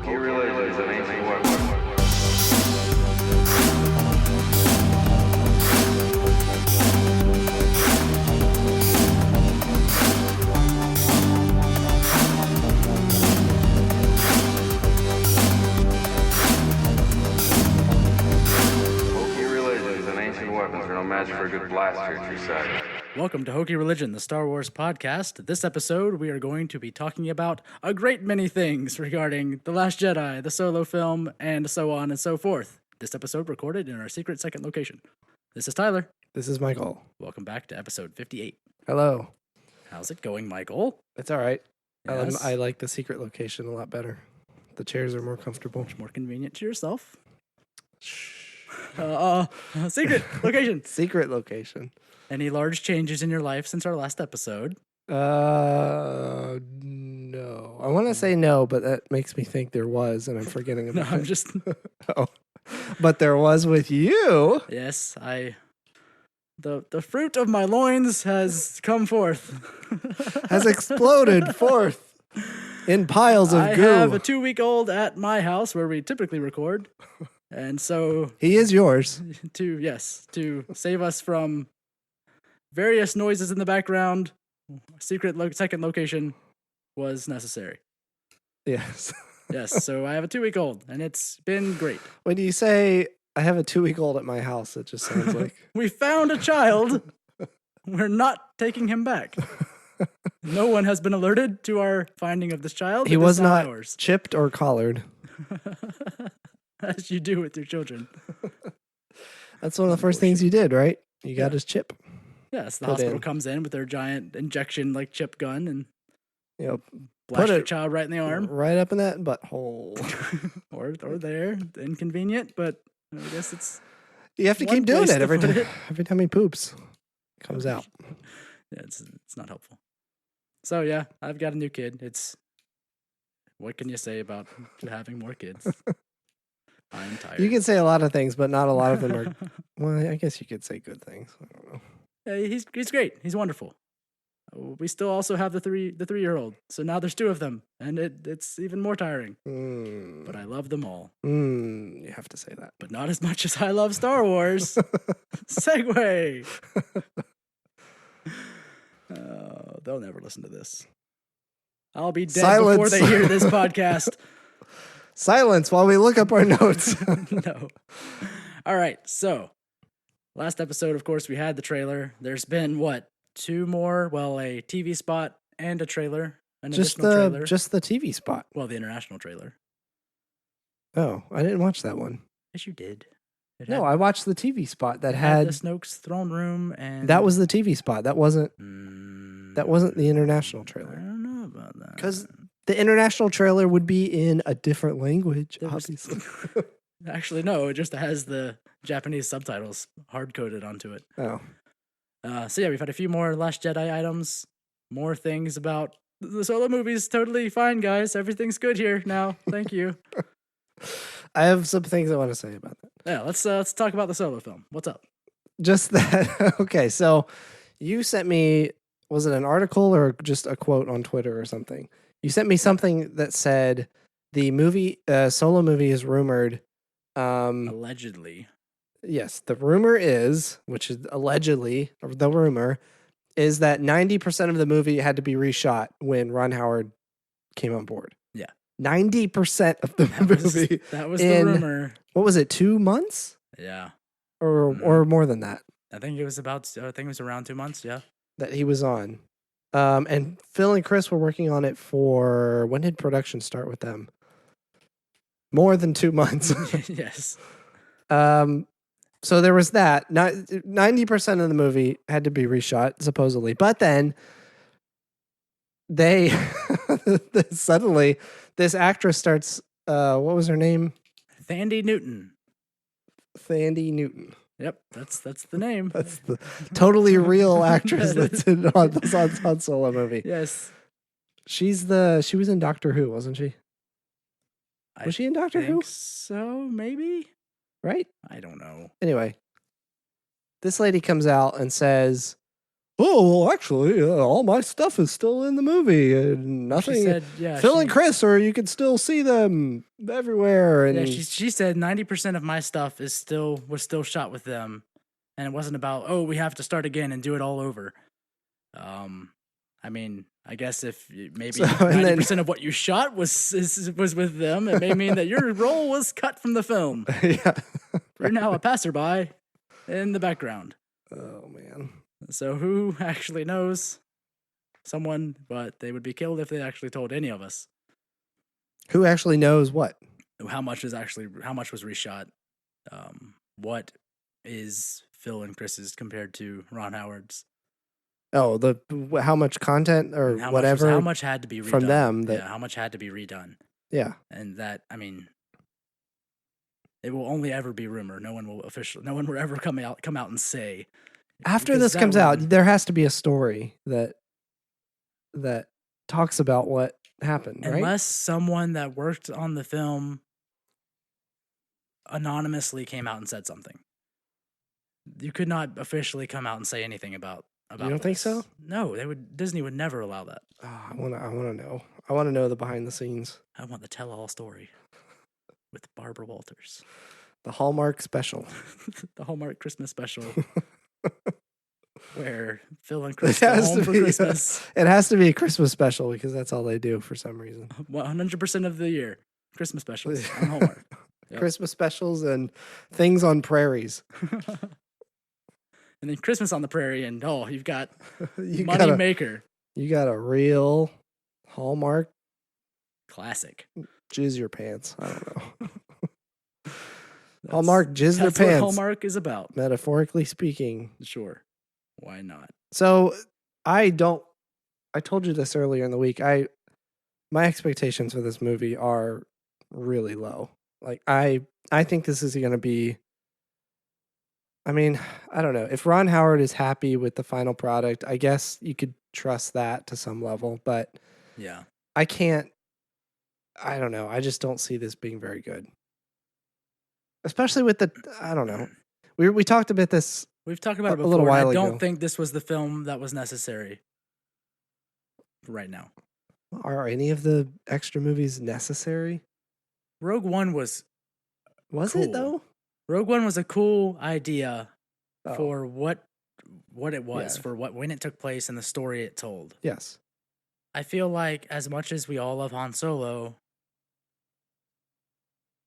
Hokey religions and ancient weapons. Weapons are no match for a good blaster, true sight. Welcome to Hokey Religion, the Star Wars podcast. This episode, we are going to be talking about a great many things regarding The Last Jedi, the Solo film, and so on and so forth. This episode recorded in our secret second location. This is Tyler. This is Michael. Welcome back to episode 58. Hello. How's it going, Michael? It's all right. Yes. I like the secret location a lot better. The chairs are more comfortable. Much more convenient to yourself. Shh. Secret location. Secret location. Any large changes in your life since our last episode? No. I want to say no, but that makes me think there was, and I'm forgetting about No, I'm it. just... Oh. But there was with you. Yes, The fruit of my loins has come forth. Has exploded forth in piles of goo. I have a 2-week-old at my house where we typically record. And so He is yours. to save us from various noises in the background, second location was necessary. Yes. Yes, so I have a 2-week-old, and it's been great. When you say I have a 2-week-old at my house, it just sounds like We found a child. We're not taking him back. No one has been alerted to our finding of this child. he It is was not ours. chipped or collared. As you do with your children. That's one of the first things you did, right? You got his chip. Yes, the Put hospital in. comes in with their giant injection chip gun and You know, blast your it child right in the arm. right up in that butthole. or there. Inconvenient, but I guess it's You have to One keep doing place it to every put time. it. Every time he poops, it comes out. yeah, it's not helpful. So yeah, I've got a new kid. What can you say about having more kids? I'm tired. You can say a lot of things, but not a lot of them are. Well, I guess you could say good things. I don't know. Yeah, he's great. He's wonderful. We still also have the 3-year-old. So now there's 2 of them, and it's even more tiring. But I love them all. You have to say that. But not as much as I love Star Wars. Segway. They'll never listen to this. I'll be dead Silence. before they hear this podcast. Silence while we look up our notes. No. All right. So last episode, of course, we had the trailer. There's been 2 more? Well, a TV spot and a trailer. An additional trailer. Just the TV spot. Well, the international trailer. Oh, I didn't watch that one. Yes, you did. It No, had- I watched the TV spot that it had. the Snoke's throne room, and That was the TV spot. That wasn't. That wasn't the international I trailer. don't know about that. Because the international trailer would be in a different language, There was- obviously. Actually, no. It just has the Japanese subtitles hard coded onto it. Oh. So yeah, we've had a few more Last Jedi items, more things about the Solo movies. Totally fine, guys. Everything's good here now. Thank you. I have some things I want to say about that. Yeah, let's talk about the Solo film. What's up? Just that. Okay, so you sent me, was it an article or just a quote on Twitter or something? You sent me something that said the movie, Solo movie is rumored. Allegedly. Yes, the rumor is, which is allegedly, or the rumor, is that 90% of the movie had to be reshot when Ron Howard came on board. Yeah. 90% of the movie. That was the in- rumor. What was it, 2 months? Yeah. Or more than that? I think it was around 2 months. Yeah. That he was on. And Phil and Chris were working on it for, when did production start with them? More than 2 months. Yes. So there was that. 90% of the movie had to be reshot, supposedly. But then they suddenly, this actress starts, what was her name? Thandie Newton. Thandie Newton. Yep, that's the name. That's the totally real actress that's in on the Han Solo movie. Yes. She was in Doctor Who, wasn't she? Was she in Doctor Who? So maybe. Right? I don't know. Anyway, this lady comes out and says, oh, well, actually, all my stuff is still in the movie, and nothing. She said, yeah, Phil and Chris, or you can still see them everywhere. And she said 90% of my stuff was still shot with them, and it wasn't about, oh, we have to start again and do it all over. I mean, I guess if maybe 90% of what you shot was with them, it may mean that your role was cut from the film. Yeah, You're now a passerby in the background. Oh man! So who actually knows? Someone, but they would be killed if they actually told any of us. Who actually knows what? How much was reshot? What is Phil and Chris's compared to Ron Howard's? Oh, how much content or whatever? How much had to be redone from them? How much had to be redone? Yeah, and that, I mean, it will only ever be rumor. No one will ever come out and say. After this comes out, there has to be a story that talks about what happened, right? Unless someone that worked on the film anonymously came out and said something. You could not officially come out and say anything about you don't think so? No, Disney would never allow that. Oh, I want to know. I want to know the behind the scenes. I want the tell-all story with Barbara Walters. The Hallmark special. The Hallmark Christmas special. Where Phil and Chris go home for Christmas. It has to be a Christmas special because that's all they do for some reason. 100% of the year. Christmas specials on Hallmark. Yep. Christmas specials and things on prairies. And then Christmas on the Prairie, and you've got Money Maker. You got a real Hallmark classic. Jizz your pants. I don't know. Hallmark jizz their pants. That's what Hallmark is about. Metaphorically speaking. Sure. Why not? So I told you this earlier in the week. My expectations for this movie are really low. Like I think this is going to be, I mean, I don't know. If Ron Howard is happy with the final product, I guess you could trust that to some level, but yeah. I don't know. I just don't see this being very good. Especially with I don't know. We talked about this. We've talked about it before. A little while I don't ago. think this was the film that was necessary right now. Are any of the extra movies necessary? Rogue One was cool. It though? Rogue One was a cool idea for what it was, for when it took place and the story it told. Yes. I feel like as much as we all love Han Solo,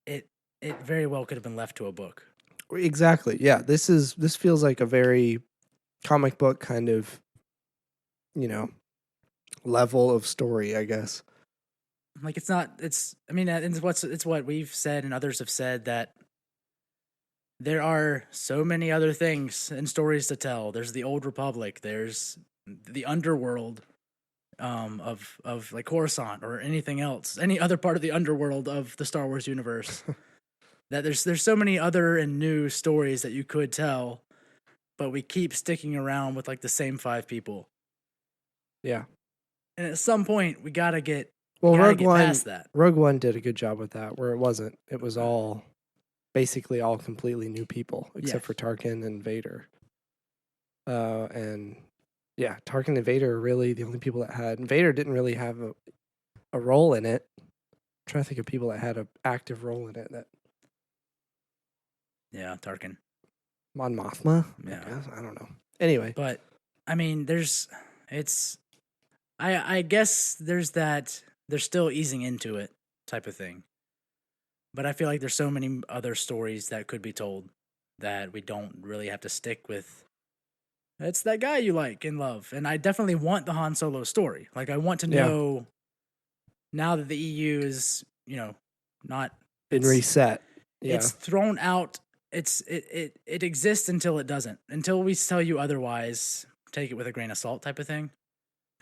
it very well could have been left to a book. Exactly. Yeah. This feels like a very comic book kind of, level of story, I guess. Like it's what we've said and others have said, that there are so many other things and stories to tell. There's the Old Republic. There's the underworld of like Coruscant or anything else, any other part of the underworld of the Star Wars universe. That there's so many other and new stories that you could tell, but we keep sticking around with like the same 5 people. Yeah. And at some point we gotta get past that. Rogue One did a good job with that, where it was all basically all completely new people, except for Tarkin and Vader. And yeah, Tarkin and Vader are really the only people that had. And Vader didn't really have a role in it. I'm trying to think of people that had an active role in it. Yeah, Tarkin. Mon Mothma? Yeah. I don't know. Anyway. But, I mean, I guess there's that, they're still easing into it type of thing. But I feel like there's so many other stories that could be told that we don't really have to stick with. It's that guy you like and love. And I definitely want the Han Solo story. Like, I want to know, now that the EU is, not... been reset. Yeah. It's thrown out. It exists until it doesn't. Until we tell you otherwise, take it with a grain of salt type of thing.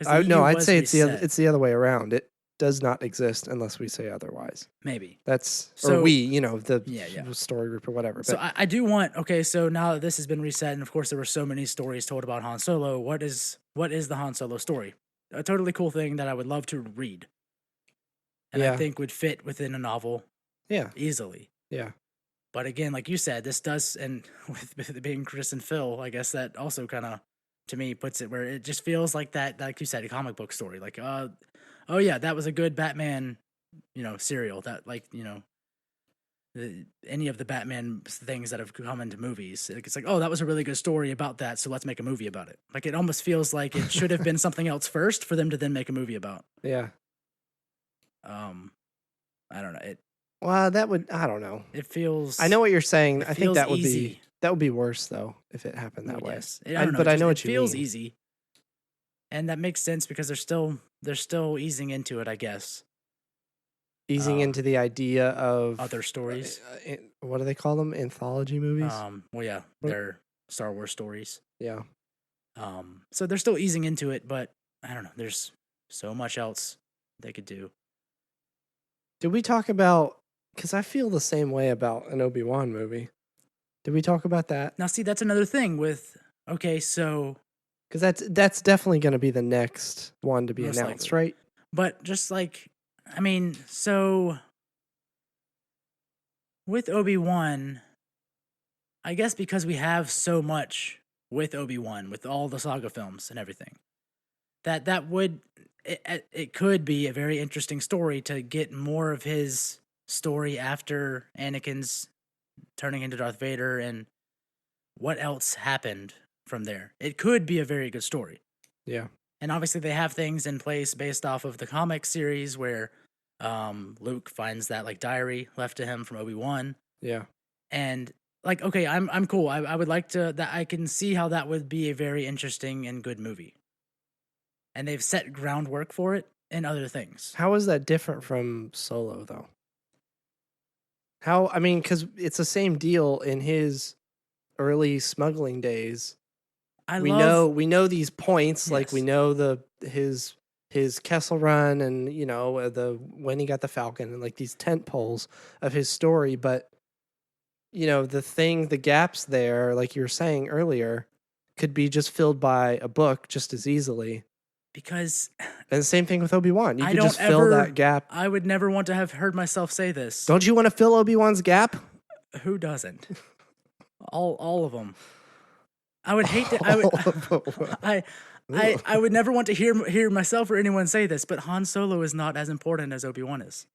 No, I'd say it's the other way around. It does not exist unless we say otherwise. Maybe. That's, or we, the story group or whatever. So I do want, so now that this has been reset, and of course there were so many stories told about Han Solo, what is the Han Solo story? A totally cool thing that I would love to read. And I think would fit within a novel. Yeah. Easily. Yeah. But again, like you said, this does, and with it being Chris and Phil, I guess that also kind of to me puts it where it just feels like that, like you said, a comic book story. Like, oh yeah, that was a good Batman, serial. That, like, any of the Batman things that have come into movies. It's like, oh, that was a really good story about that, so let's make a movie about it. Like, it almost feels like it should have been something else first for them to then make a movie about. Yeah. I don't know. Well, I don't know. It feels. I know what you're saying. I think that would easy. be worse though if it happened that way. Yes. I don't know. But I know what you mean. It feels easy, and that makes sense because they're still easing into it, I guess. Easing into the idea of other stories. What do they call them? Anthology movies? Well, yeah, they're Star Wars stories. Yeah. So they're still easing into it, but I don't know. There's so much else they could do. Did we talk about, because I feel the same way about an Obi-Wan movie. Did we talk about that? Now, see, that's another thing with, okay, so. Because that's definitely going to be the next one to be announced, likely. Right? But just like, I mean, so with Obi-Wan, I guess because we have so much with Obi-Wan, with all the saga films and everything, that would, it could be a very interesting story to get more of his story after Anakin's turning into Darth Vader and what else happened from there. It could be a very good story. Yeah. And obviously they have things in place based off of the comic series where Luke finds that like diary left to him from Obi-Wan. Yeah. And like, okay, I'm cool. I would like to, that I can see how that would be a very interesting and good movie. And they've set groundwork for it and other things. How is that different from Solo though? I mean, because it's the same deal in his early smuggling days. We know these points, yes. Like we know his Kessel Run and when he got the Falcon and like these tent poles of his story, but the gaps there, like you were saying earlier, could be just filled by a book just as easily. Because and the same thing with Obi-Wan. You could just fill that gap. I would never want to have heard myself say this. Don't you want to fill Obi-Wan's gap? Who doesn't? All of them. I would hate to. I would never want to hear myself or anyone say this, but Han Solo is not as important as Obi-Wan is.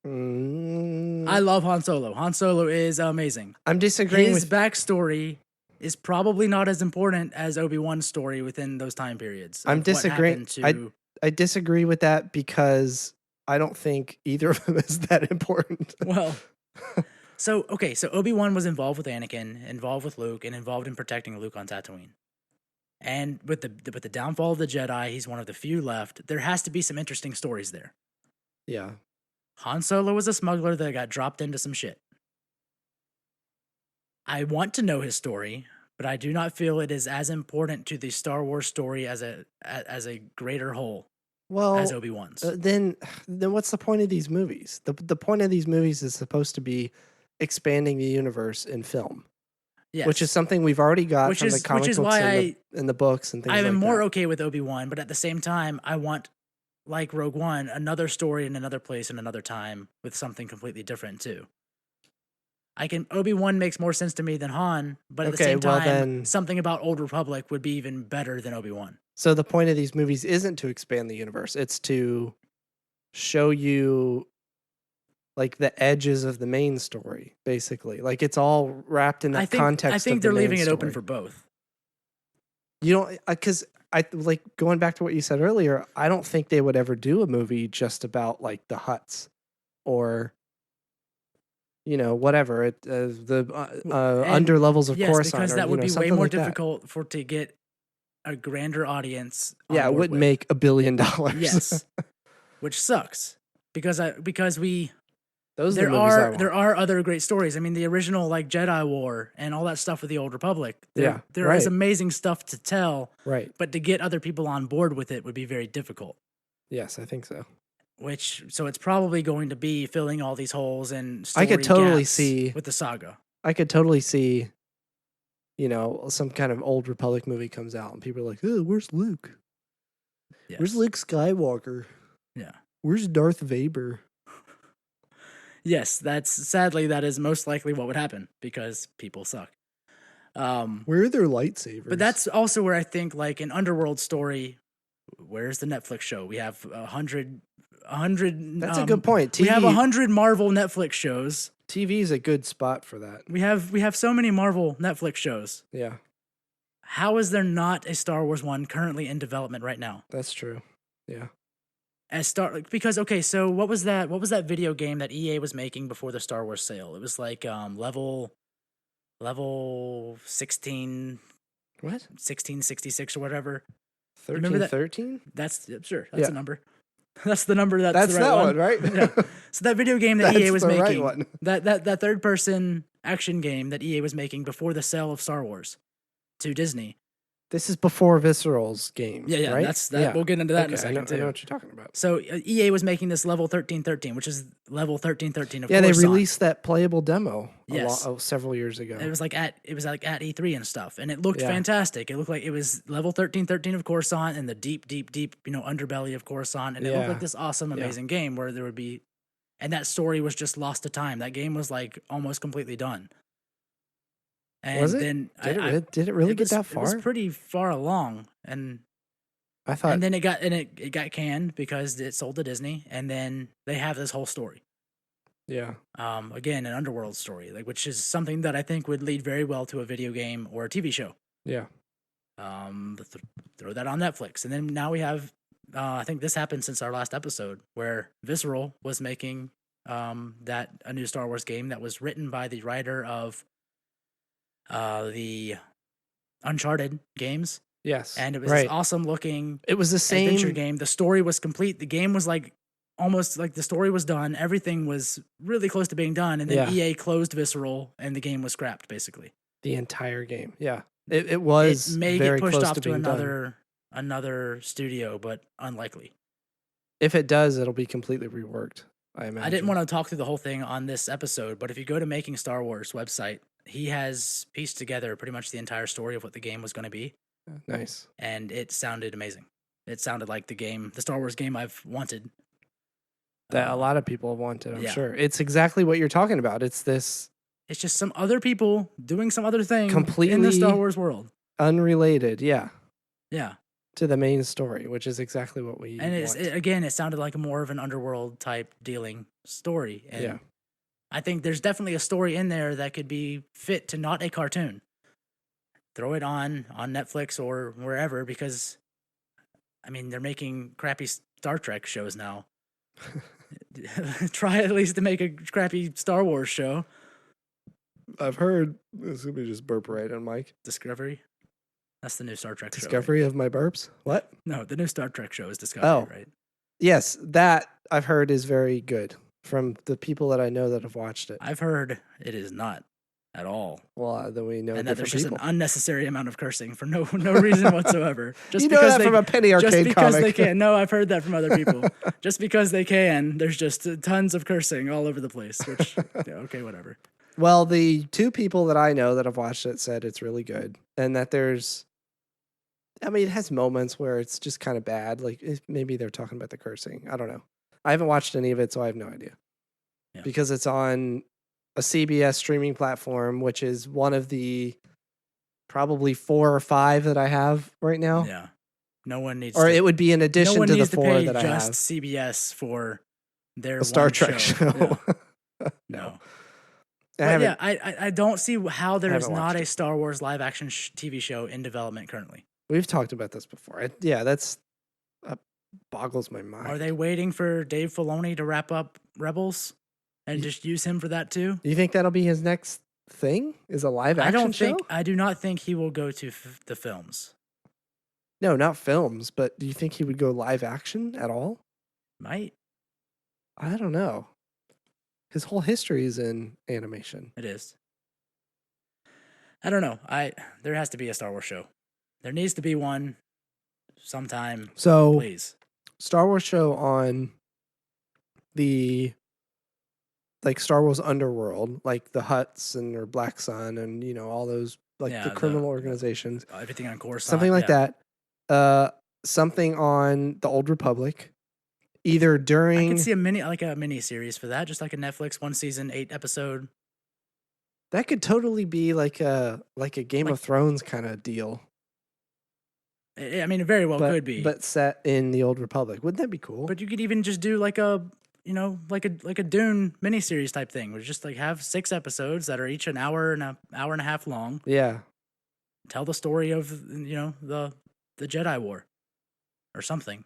I love Han Solo. Han Solo is amazing. I'm disagreeing his backstory is probably not as important as Obi-Wan's story within those time periods. I'm disagreeing. I disagree with that because I don't think either of them is that important. Well, so Obi-Wan was involved with Anakin, involved with Luke, and involved in protecting Luke on Tatooine. And with the downfall of the Jedi, he's one of the few left. There has to be some interesting stories there. Yeah. Han Solo was a smuggler that got dropped into some shit. I want to know his story, but I do not feel it is as important to the Star Wars story as a greater whole. Well, as Obi-Wan's. Then what's the point of these movies? The point of these movies is supposed to be expanding the universe in film. Yes. Which is something we've already got from the comic books and the books and things like that. I'm more okay with Obi-Wan, but at the same time, I want, like Rogue One, another story in another place in another time with something completely different too. Obi-Wan makes more sense to me than Han, but at the same time, something about Old Republic would be even better than Obi-Wan. So the point of these movies isn't to expand the universe. It's to show you like the edges of the main story, basically. Like it's all wrapped in that context. I think they're leaving it open for both. Because I like going back to what you said earlier, I don't think they would ever do a movie just about like the Hutts or whatever under levels of Coruscant. Because that would be way more difficult to get a grander audience. Yeah, it wouldn't make $1 billion. Yes, which sucks because those there are other great stories. I mean, the original like Jedi War and all that stuff with the Old Republic. There is amazing stuff to tell. Right, but to get other people on board with it would be very difficult. Yes, I think so. So it's probably going to be filling all these holes and story I could totally gaps see with the saga. I could totally see, some kind of Old Republic movie comes out and people are like, "Oh, where's Luke? Yes. Where's Luke Skywalker? Yeah, where's Darth Vader?" Yes, that is most likely what would happen because people suck. Where are their lightsabers? But that's also where I think, like, an underworld story. Where's the Netflix show? We have 100. That's a good point. We have 100 Marvel Netflix shows. TV is a good spot for that. We have so many Marvel Netflix shows. Yeah, How is there not a Star Wars one currently in development right now? that's true. Yeah. Because okay, so what was that video game that EA was making before the Star Wars sale? It was like level 16 What? 1666 or whatever. 1313? That's a Yeah. number. That's the number. That's the right that one, one, right? Yeah. So that video game that EA was the right making, one. that third person action game that EA was making before the sale of Star Wars to Disney. This is before Visceral's game. Yeah, right? that's that. Yeah. We'll get into that in a second. I know what you're talking about. So EA was making this level 1313, which is level 1313 of Coruscant. They Coruscant. released that playable demo several years ago. It was like at E3 and stuff, and it looked fantastic. It looked like it was level 1313 of Coruscant and the deep underbelly of Coruscant, and it looked like this awesome, amazing game where there would be, and that story was just lost to time. That game was like almost completely done. And was it? Then did it really get that far? It was pretty far along, and I thought. And then it got canned because it sold to Disney, and then they have this whole story. Yeah. Again, an underworld story, which is something that I think would lead very well to a video game or a TV show. Yeah. Throw that on Netflix, and then now we have. I think this happened since our last episode, where Visceral was making a new Star Wars game that was written by the writer of the Uncharted games. Yes. And it was this awesome looking. It was the same adventure game. The story was complete. The game was like almost like the story was done. Everything was really close to being done, and then EA closed Visceral, and the game was scrapped basically. The entire game. Yeah. It was. It may very get pushed close off to done. another studio, but unlikely. If it does, it'll be completely reworked, I imagine. I didn't want to talk through the whole thing on this episode, but if you go to Making Star Wars website, he has pieced together pretty much the entire story of what the game was going to be. Nice. And it sounded amazing. It sounded like the Star Wars game I've wanted. That a lot of people have wanted, I'm sure. It's exactly what you're talking about. It's just some other people doing some other thing completely in the Star Wars world. Unrelated, yeah. Yeah. To the main story, which is exactly what we want. And it sounded like more of an underworld type dealing story. And yeah. I think there's definitely a story in there that could be fit to not a cartoon. Throw it on Netflix or wherever, because, I mean, they're making crappy Star Trek shows now. Try at least to make a crappy Star Wars show. I've heard, this is going to be just burp right on Mike. Discovery? That's the new Star Trek Discovery show. Right? of my burps? What? No, the new Star Trek show is Discovery, right? Yes, that I've heard is very good from the people that I know that have watched it. I've heard it is not at all. Well, then we know, and that there's people. Just an unnecessary amount of cursing for no reason whatsoever. Just you know because that from a penny arcade just because comic. They can. No, I've heard that from other people. Just because they can, there's just tons of cursing all over the place. Which, okay, whatever. Well, the two people that I know that have watched it said it's really good, and that it has moments where it's just kind of bad. Like maybe they're talking about the cursing. I don't know. I haven't watched any of it, so I have no idea. Yeah. Because it's on a CBS streaming platform, which is one of the probably 4 or 5 that I have right now. Yeah. No one needs it would be in addition to the 4 that I have. Just CBS for their Star Trek show. Yeah. No. I don't see how there is not a Star Wars live action TV show in development currently. We've talked about this before. That boggles my mind. Are they waiting for Dave Filoni to wrap up Rebels and just use him for that too? You think that'll be his next thing? Is a live action show? I do not think he will go to the films. No, not films, but do you think he would go live action at all? Might. I don't know. His whole history is in animation. It is. I don't know. There has to be a Star Wars show. There needs to be one sometime. So, please. Star Wars show on the Star Wars Underworld, like the Hutts or Black Sun and all those the criminal organizations. Everything on Coruscant. Something like that. Something on the Old Republic. Either during I could see a mini series for that, just like a Netflix 1 season 8 episode. That could totally be like a Game of Thrones kind of deal. I mean, it very well could be. But set in the Old Republic. Wouldn't that be cool? But you could even just do like a Dune miniseries type thing, where just like have 6 episodes that are each an hour and a half long. Yeah. Tell the story of the Jedi War, or something.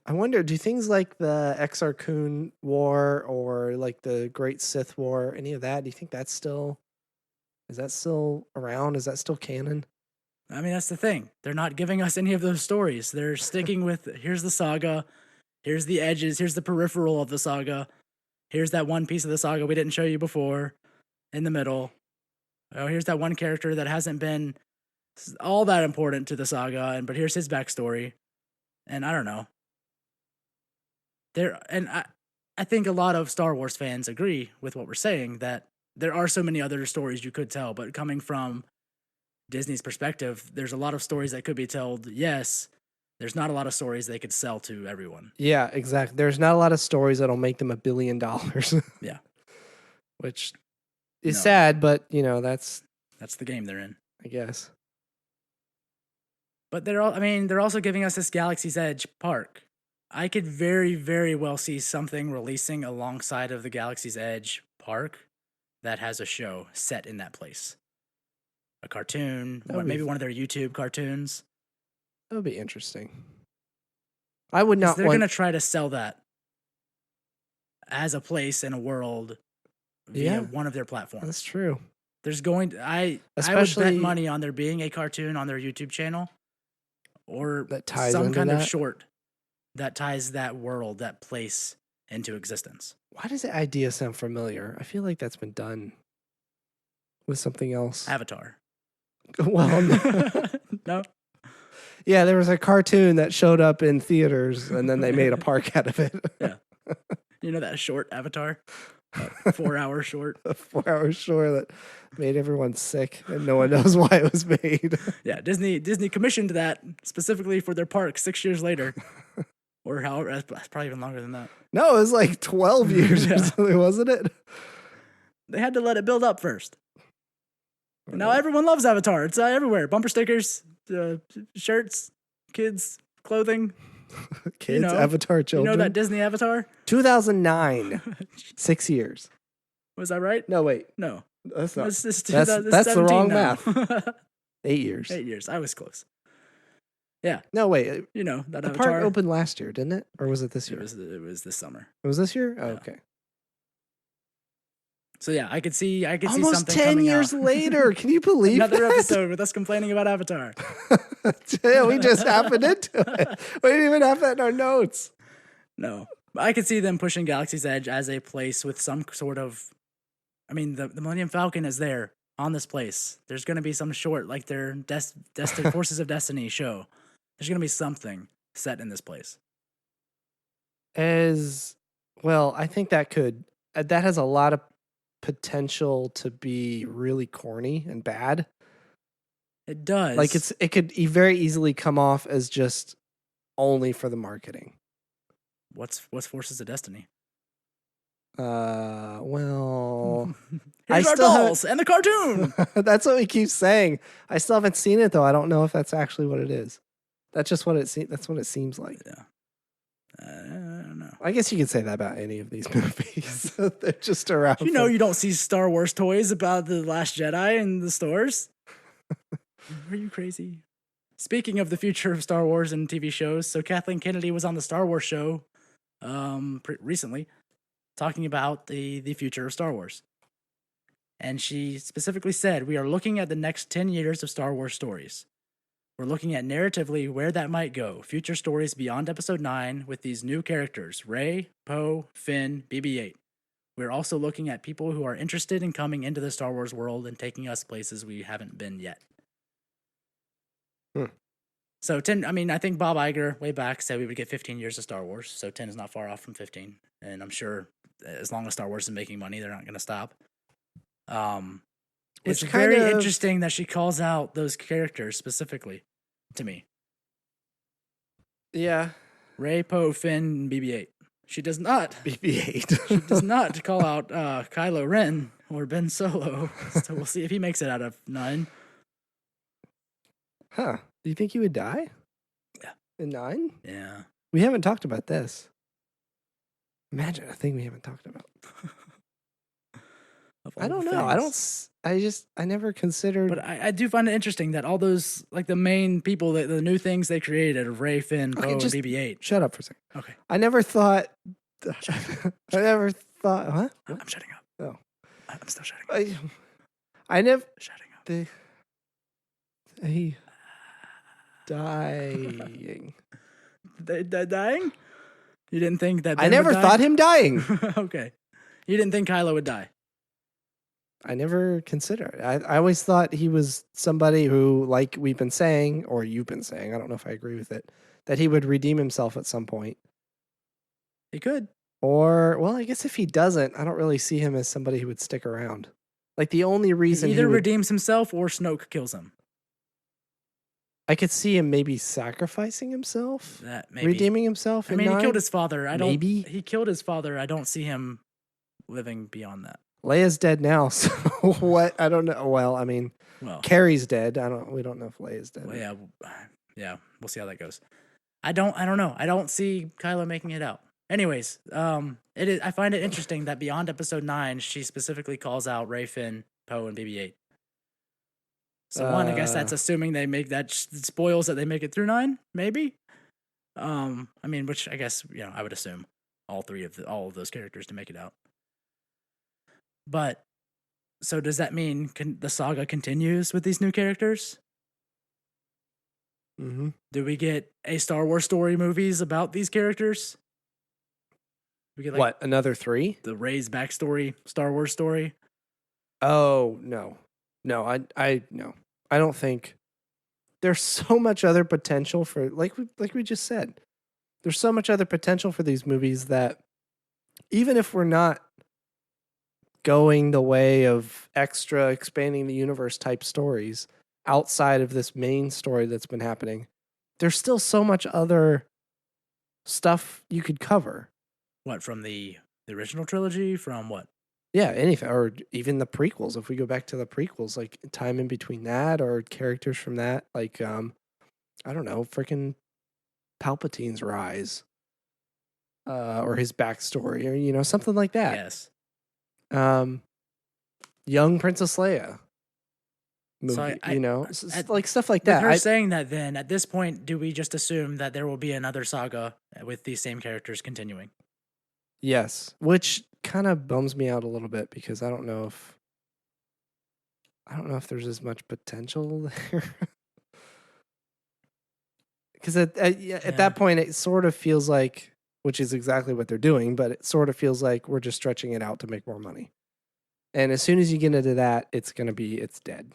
I wonder, do things like the Exar Kun War or like the Great Sith War, any of that, do you think is that still around? Is that still canon? I mean, that's the thing. They're not giving us any of those stories. They're sticking with, here's the saga, here's the edges, here's the peripheral of the saga, here's that one piece of the saga we didn't show you before in the middle. Oh, here's that one character that hasn't been all that important to the saga, but here's his backstory. And I don't know. I think a lot of Star Wars fans agree with what we're saying, that there are so many other stories you could tell, but coming from Disney's perspective, there's a lot of stories that could be told. Yes, there's not a lot of stories they could sell to everyone. Yeah, exactly. There's not a lot of stories that'll make them $1 billion. Yeah. Which is sad, but that's the game they're in, I guess. But they're also giving us this Galaxy's Edge park. I could very, very well see something releasing alongside of the Galaxy's Edge park that has a show set in that place. A cartoon, or maybe one of their YouTube cartoons. That would be interesting. I would not. They're going to try to sell that as a place in a world via one of their platforms. That's true. There's I would bet money on there being a cartoon on their YouTube channel, or that ties some into kind that? of short that ties that world, that place into existence. Why does the idea sound familiar? I feel like that's been done with something else. Avatar. Well, no. Yeah, there was a cartoon that showed up in theaters, and then they made a park out of it. Yeah. You know that short Avatar? 4-hour short. A 4-hour short that made everyone sick, and no one knows why it was made. Yeah, Disney commissioned that specifically for their park 6 years later. Or however, that's probably even longer than that. No, it was like 12 years or something, wasn't it? They had to let it build up first. And now everyone loves Avatar. It's everywhere. Bumper stickers, shirts, kids, clothing. Kids, Avatar children. You know that Disney Avatar? 2009. 6 years. Was that right? No, wait. No. That's not. That's That's the wrong now. math. 8 years. 8 years. I was close. Yeah. No, wait. You know, that the Avatar. park opened last year, didn't it? Or was it this year? It was this summer. It was this year? Oh, Yeah. okay. So yeah, I could see Almost something 10 coming years out. later. Can you believe Another that? episode with us complaining about Avatar. Yeah, we just happened into it. We didn't even have that in our notes. No. I could see them pushing Galaxy's Edge as a place with some sort of... I mean, the Millennium Falcon is there on this place. There's going to be some short, like their Forces of Destiny show. There's going to be something set in this place. Well, I think that has a lot of potential to be really corny and bad. It does. Like it could very easily come off as just only for the marketing. What's Forces of Destiny? Well, Here's our dolls and the cartoon. That's what we keep saying. I still haven't seen it though. I don't know if that's actually what it is. That's just what that's what it seems like. Yeah. I don't know. I guess you could say that about any of these movies. They're just around. You don't see Star Wars toys about The Last Jedi in the stores. Are you crazy? Speaking of the future of Star Wars and TV shows, so Kathleen Kennedy was on the Star Wars show recently talking about the future of Star Wars. And she specifically said, "We are looking at the next 10 years of Star Wars stories. We're looking at narratively where that might go. Future stories beyond Episode 9 with these new characters, Rey, Poe, Finn, BB-8. We're also looking at people who are interested in coming into the Star Wars world and taking us places we haven't been yet." So 10, I think Bob Iger way back said we would get 15 years of Star Wars. So 10 is not far off from 15. And I'm sure as long as Star Wars is making money, they're not going to stop. It's very interesting that she calls out those characters specifically to me. Yeah. Rey, Poe, Finn, and BB-8. She does not. BB-8. She does not call out Kylo Ren or Ben Solo. So we'll see if he makes it out of 9. Huh. Do you think he would die? Yeah. In 9? Yeah. We haven't talked about this. Imagine a thing we haven't talked about. I don't know. I never considered. But I do find it interesting that all those, like the main people, the new things they created of Rey, Finn, Poe, and BB-8. Shut up for a second. Okay. I never thought. I never thought. Huh? What? I'm shutting up. Oh. I'm still shutting up. I never. Shutting up. He dying. Dying? You didn't think that Ben I never would die? thought him dying. Okay. You didn't think Kylo would die? I never considered it. I always thought he was somebody who, like we've been saying, or you've been saying, I don't know if I agree with it, that he would redeem himself at some point. He could. Or, well, I guess if he doesn't, I don't really see him as somebody who would stick around. Like the only reason He either redeems himself or Snoke kills him. I could see him maybe sacrificing himself, That maybe. redeeming himself. I mean, he killed his father. Maybe. He killed his father. I don't see him living beyond that. Leia's dead now, so what? I don't know. Well, I mean, Carrie's dead. We don't know if Leia's dead. Well, yeah, we'll see how that goes. I don't know. I don't see Kylo making it out. Anyways, I find it interesting that beyond episode 9, she specifically calls out Rey, Finn, Poe, and BB-8. So one, I guess that's assuming they make that spoils that they make it through 9, maybe. I mean, which I guess I would assume all of those characters to make it out. But so does that mean the saga continues with these new characters? Mm-hmm. Do we get a Star Wars story movies about these characters? We get what, another 3? The Rey's backstory, Star Wars story? Oh, no. No, I don't think there's so much other potential for like we just said. There's so much other potential for these movies that even if we're not going the way of extra expanding the universe type stories outside of this main story that's been happening, there's still so much other stuff you could cover. What, from the original trilogy? From what? Yeah, anything, or even the prequels. If we go back to the prequels, like time in between that, or characters from that, like I don't know, freaking Palpatine's rise, or his backstory, or something like that. Yes. Young Princess Leia movie, like stuff like that. With her saying that, then at this point, do we just assume that there will be another saga with these same characters continuing? Yes, which kind of bums me out a little bit because I don't know if there's as much potential there. Because at that point, it sort of feels like, which is exactly what they're doing, but it sort of feels like we're just stretching it out to make more money. And as soon as you get into that, it's dead.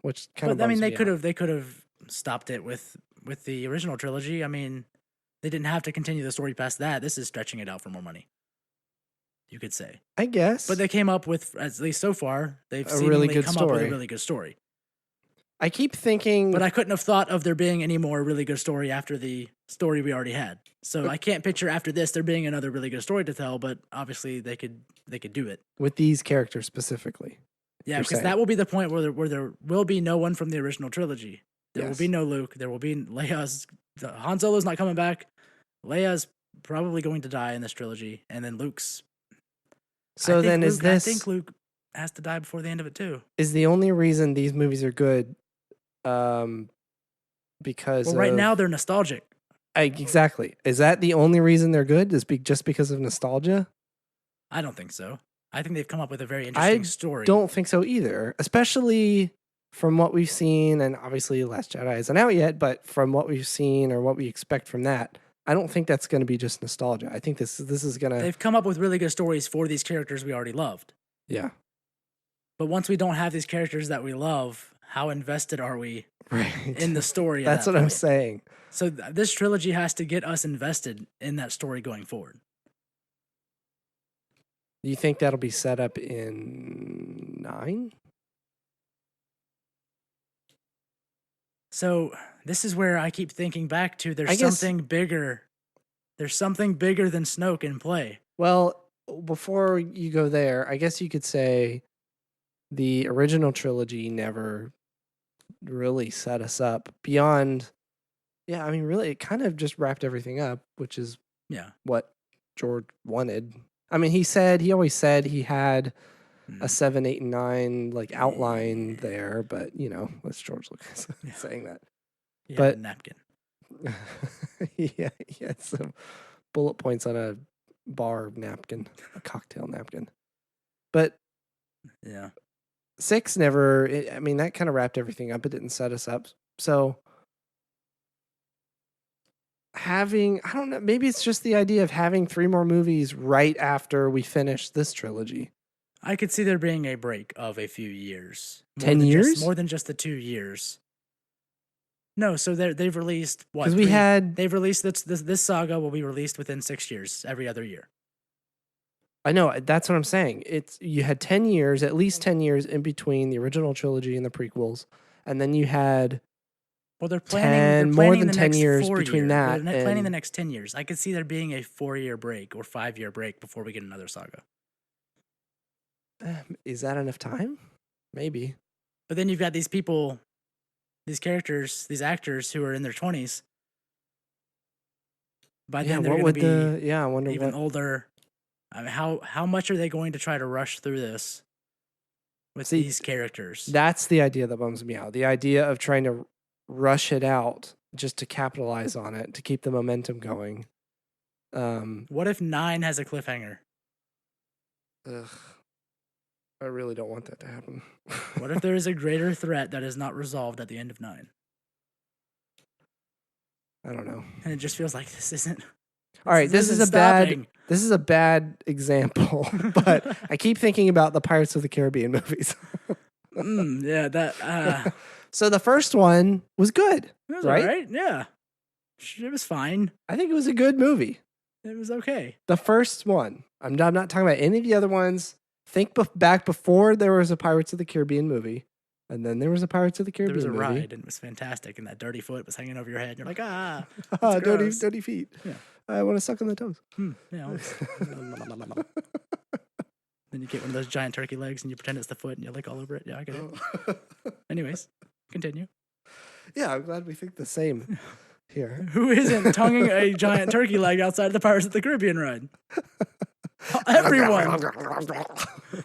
Which kind of. But I mean, they could have stopped it with the original trilogy. I mean, they didn't have to continue the story past that. This is stretching it out for more money, you could say. I guess. But they came up with, at least so far, they've really good come story. up with a really good story. I keep thinking... But I couldn't have thought of there being any more really good story after the story we already had. So I can't picture after this there being another really good story to tell, but obviously they could do it. With these characters specifically. Yeah, because that will be the point where there will be no one from the original trilogy. There will be no Luke. There will be Leia's... Han Solo's not coming back. Leia's probably going to die in this trilogy. And then Luke's... So then is this... I think Luke has to die before the end of it too. Is the only reason these movies are good because right now they're nostalgic. Exactly. Is that the only reason they're good? Just because of nostalgia? I don't think so. I think they've come up with a very interesting story. I don't think so either, especially from what we've seen, and obviously Last Jedi isn't out yet, but from what we've seen or what we expect from that, I don't think that's going to be just nostalgia. I think this is going to... They've come up with really good stories for these characters we already loved. Yeah. But once we don't have these characters that we love, how invested are we in the story? That's what I'm saying. So this trilogy has to get us invested in that story going forward. You think that'll be set up in 9? So this is where I keep thinking back to there's something bigger There's something bigger than Snoke in play. Well, before you go there, I guess you could say the original trilogy never really set us up beyond. Yeah, I mean, really, it kind of just wrapped everything up, which is Yeah. what George wanted. I mean, he always said he had a 7, 8, and 9 like outline there, but that's George Lucas saying that. He But had a napkin. yeah, he had some bullet points on a bar napkin, a cocktail napkin. But Yeah. 6 never. I mean, that kind of wrapped everything up. It didn't set us up. So I don't know, maybe it's just the idea of having 3 more movies right after we finish this trilogy. I could see there being a break of a few years. 10 years? More than just the 2 years. No, so they've released what? Because they've released this saga will be released within 6 years, every other year. I know, that's what I'm saying. You had 10 years, at least 10 years in between the original trilogy and the prequels, and then you had they're planning more than 10 next years 4 between years. that. They're planning the next 10 years. I could see there being a 4-year break or 5-year break before we get another saga. Is that enough time? Maybe. But then you've got these people, these characters, these actors who are in their 20s. By then they're going to be I wonder even older. I mean, how much are they going to try to rush through this with these characters? That's the idea that bums me out. The idea of trying to rush it out just to capitalize on it, to keep the momentum going. What if 9 has a cliffhanger? Ugh. I really don't want that to happen. What if there is a greater threat that is not resolved at the end of 9? I don't know. And it just feels like this isn't. All right, this is a bad example, but I keep thinking about the Pirates of the Caribbean movies. Yeah, that. So the first one was good. It was right? all right. Yeah, it was fine. I think it was a good movie. It was okay. The first one. I'm not talking about any of the other ones. Think back before there was a Pirates of the Caribbean movie, and then there was a Pirates of the Caribbean movie. There was a ride, and it was fantastic, and that dirty foot was hanging over your head, and you're like, dirty feet. Yeah. I want to suck on the toes. Yeah. Then you get one of those giant turkey legs, and you pretend it's the foot, and you lick all over it. Yeah, I get it. Anyways, continue. Yeah, I'm glad we think the same here. Who isn't tonguing a giant turkey leg outside the Pirates of the Caribbean ride? Everyone.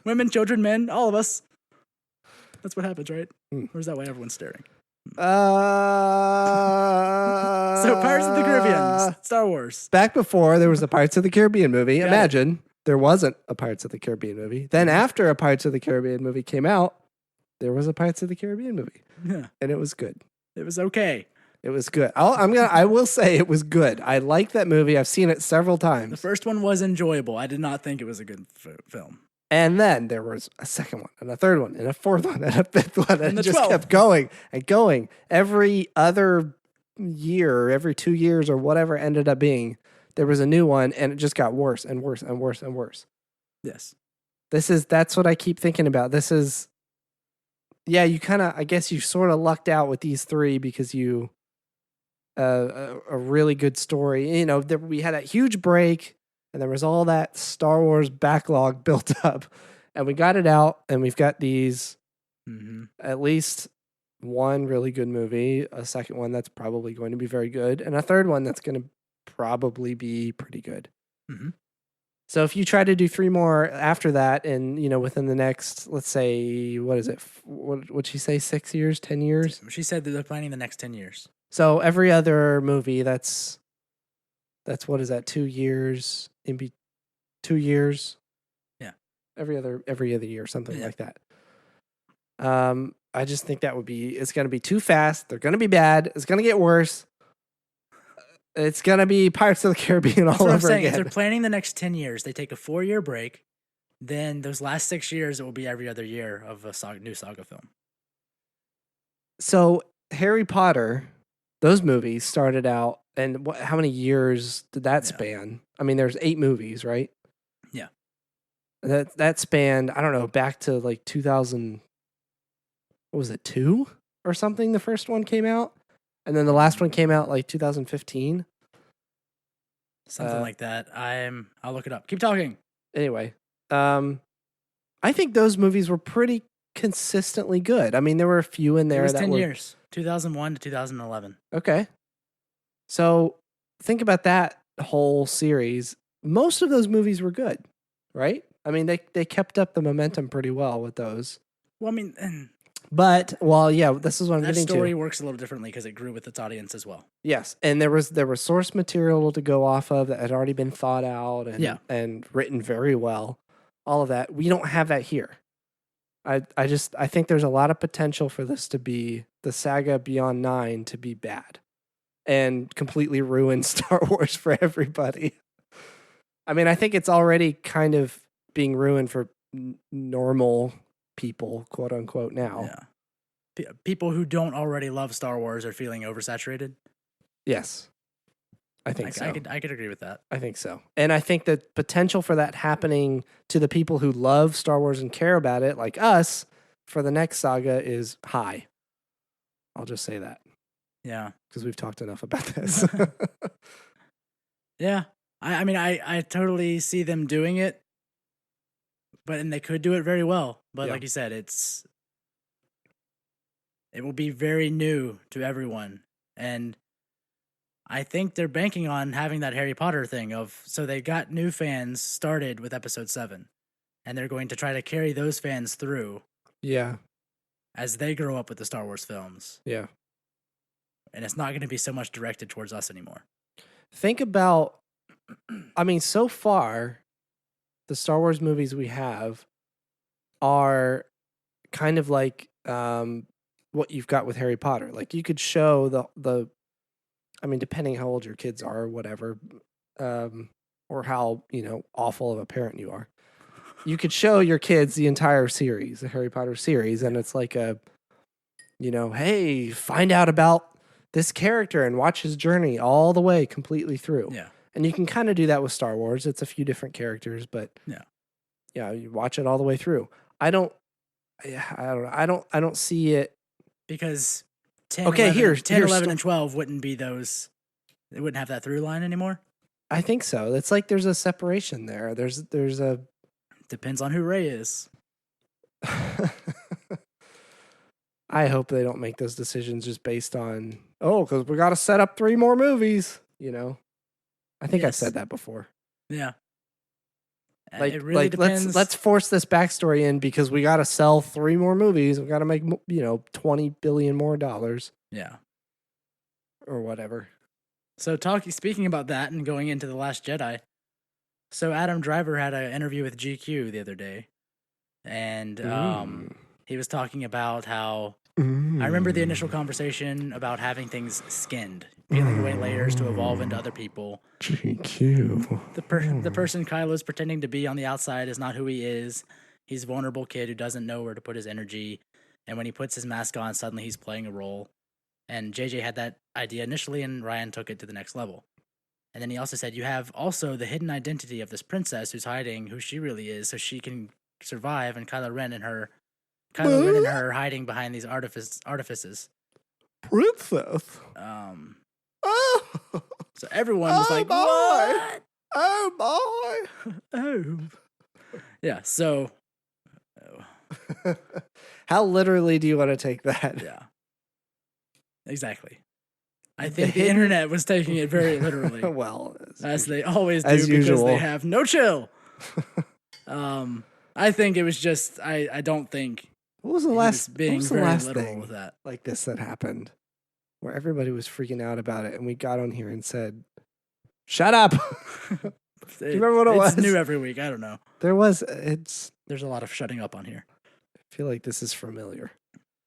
Women, children, men, all of us. That's what happens, right? Or is that why everyone's staring? So Pirates of the Caribbean, Star Wars. Back before there was a Pirates of the Caribbean movie, imagine there wasn't a Pirates of the Caribbean movie. Then after a Pirates of the Caribbean movie came out, there was a Pirates of the Caribbean movie. Yeah. And it was good. It was okay. It was good. I will say it was good. I like that movie. I've seen it several times. The first one was enjoyable. I did not think it was a good film. And then there was a second one, and a third one, and a fourth one, and a fifth one, and it just 12th. kept going and going. Every other year, every 2 years, or whatever it ended up being, there was a new one, and it just got worse and worse and worse and worse. Yes. That's what I keep thinking about. You kind of, I guess you sort of lucked out with these 3 because you, a really good story. We had a huge break. And there was all that Star Wars backlog built up. And we got it out, and we've got these at least one really good movie, a second one that's probably going to be very good, and a third one that's going to probably be pretty good. Mm-hmm. So if you try to do 3 more after that, and within the next, let's say, what is it? What'd she say? 6 years, 10 years? She said that they're planning the next 10 years. So every other movie, that's what is that? 2 years 2 years. Yeah. Every other year, something like that. I just think it's going to be too fast. They're going to be bad. It's going to get worse. It's going to be Pirates of the Caribbean all over again. If they're planning the next 10 years, they take a 4-year break. Then those last 6 years, it will be every other year of a new saga film. So Harry Potter, those movies started out, and how many years did that span? I mean, there's 8 movies, right? Yeah. That spanned, I don't know, back to like 2000, what was it, 2 or something? The first one came out, and then the last one came out like 2015. Something like that. I'll look it up. Keep talking. Anyway, I think those movies were pretty consistently good. I mean, there were a few in It there was that 10 were years, 2001 to 2011. okay. So think about that whole series. Most of those movies were good, right? I mean, they kept up the momentum pretty well with those. Well, I mean, and But this is what I'm that getting story to. works a little differently because it grew with its audience as well. Yes, and there was source material to go off of that had already been thought out and written very well. All of that. We don't have that here. I think there's a lot of potential for this to be the saga Beyond 9 to be bad and completely ruin Star Wars for everybody. I mean, I think it's already kind of being ruined for normal people, quote unquote, now. Yeah. People who don't already love Star Wars are feeling oversaturated. Yes. I think so. I could agree with that. I think so. And I think the potential for that happening to the people who love Star Wars and care about it, like us, for the next saga is high. I'll just say that. Yeah. Because we've talked enough about this. Yeah. I mean, I totally see them doing it, and they could do it very well. But like you said, it will be very new to everyone. And I think they're banking on having that Harry Potter thing so they got new fans started with episode 7, and they're going to try to carry those fans through. Yeah. As they grow up with the Star Wars films. Yeah. And it's not going to be so much directed towards us anymore. Think about, I mean, so far, the Star Wars movies we have are kind of like what you've got with Harry Potter. Like, you could show the I mean, depending how old your kids are or whatever, or how, awful of a parent you are, you could show your kids the entire series, the Harry Potter series, and it's like hey, find out about this character and watch his journey all the way completely through. Yeah. And you can kind of do that with Star Wars. It's a few different characters, but you watch it all the way through. I don't see it because 10, okay, 11, 10, here's 11, and 12 wouldn't be those. They wouldn't have that through line anymore. I think so. It's like there's a separation there. There's a depends on who Rey is. I hope they don't make those decisions just based on because we got to set up 3 more movies. I think I've said that before. Yeah. Like, it really depends. Let's force this backstory in because we got to sell 3 more movies. We got to make $20 billion more dollars. Yeah. Or whatever. So speaking about that and going into The Last Jedi. So Adam Driver had an interview with GQ the other day, and he was talking about how I remember the initial conversation about having things skinned, peeling away layers to evolve into other people. GQ. The person Kylo's pretending to be on the outside is not who he is. He's a vulnerable kid who doesn't know where to put his energy, and when he puts his mask on, suddenly he's playing a role. And JJ had that idea initially, and Ryan took it to the next level. And then he also said, you have also the hidden identity of this princess who's hiding who she really is so she can survive, and Kylo Ren and her hiding behind these artifices. Princess? So everyone was like, boy. what? Oh, boy. Oh. Yeah, so. How literally do you want to take that? Yeah. Exactly. I think the internet was taking it very literally. Well, as they always do, as because usual. they have no chill. I think it was just I don't think what was the last literal thing with that. like this that happened where everybody was freaking out about it and we got on here and said, "Shut up." Do you remember what it was? It's new every week. I don't know. There's a lot of shutting up on here. I feel like this is familiar.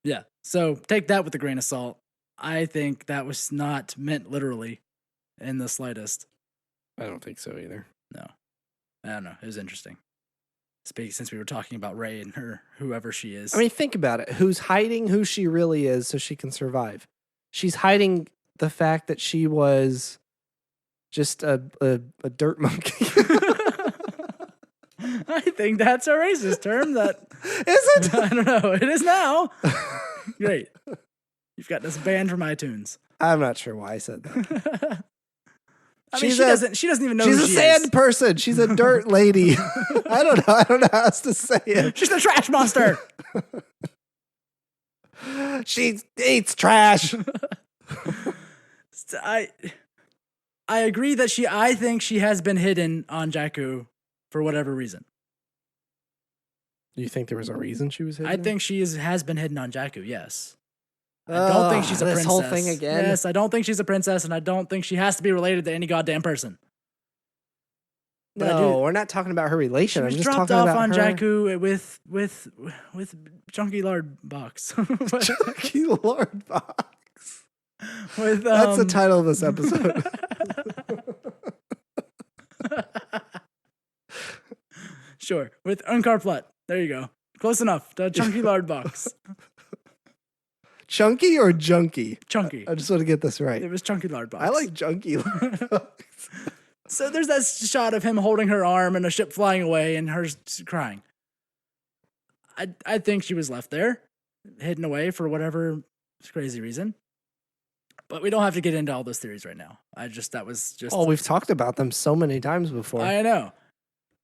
Yeah. So take that with a grain of salt. I think that was not meant literally in the slightest. I don't think so either. No. I don't know. It was interesting. Since we were talking about Rey and her, whoever she is. I mean, think about it. Who's hiding who she really is so she can survive? She's hiding the fact that she was just a dirt monkey. I think that's a racist term. That is it? I don't know. It is now. Great. You've got this banned from iTunes. I'm not sure why I said that. I mean, she doesn't even know she's who a she sand is. person. She's a dirt lady. I don't know how else to say it. She's the trash monster. She eats trash. I agree that I think she has been hidden on Jakku for whatever reason. You think there was a reason she was hidden? I think she has been hidden on Jakku, yes. I don't think she's a princess. This whole thing again? Yes, I don't think she's a princess, and I don't think she has to be related to any goddamn person. But No, we're not talking about her relation. She was I'm just dropped talking off about on her. Jakku with Junky Lard Box. Junky Lard Box. With, That's the title of this episode. Sure, with Uncarplet. There you go. Close enough. The Chunky Lard Box. Chunky or junky? Chunky. I just want to get this right. It was Chunky Lard Box. I like Junky Lard Box. So there's that shot of him holding her arm and a ship flying away and her crying. I think she was left there, hidden away for whatever crazy reason. But we don't have to get into all those theories right now. That was just. Oh, we've talked about them so many times before. I know.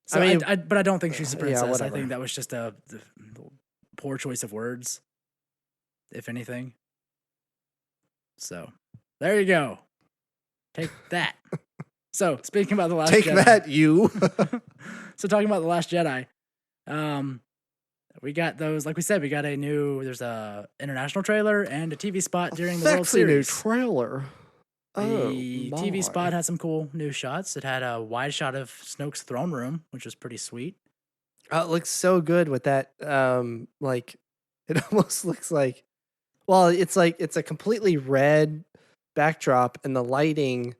So I mean, but I don't think she's a princess. I whatever. think that was just a poor choice of words, if anything. So there you go. Take that. So speaking about the Last Jedi. Take that, you. So talking about the Last Jedi, we got those. Like we said, there's a international trailer and a TV spot during the World Series. Sexy new trailer. The TV spot had some cool new shots. It had a wide shot of Snoke's throne room, which was pretty sweet. Oh, it looks so good with that. Like it almost looks like, well, it's a completely red backdrop, and the lighting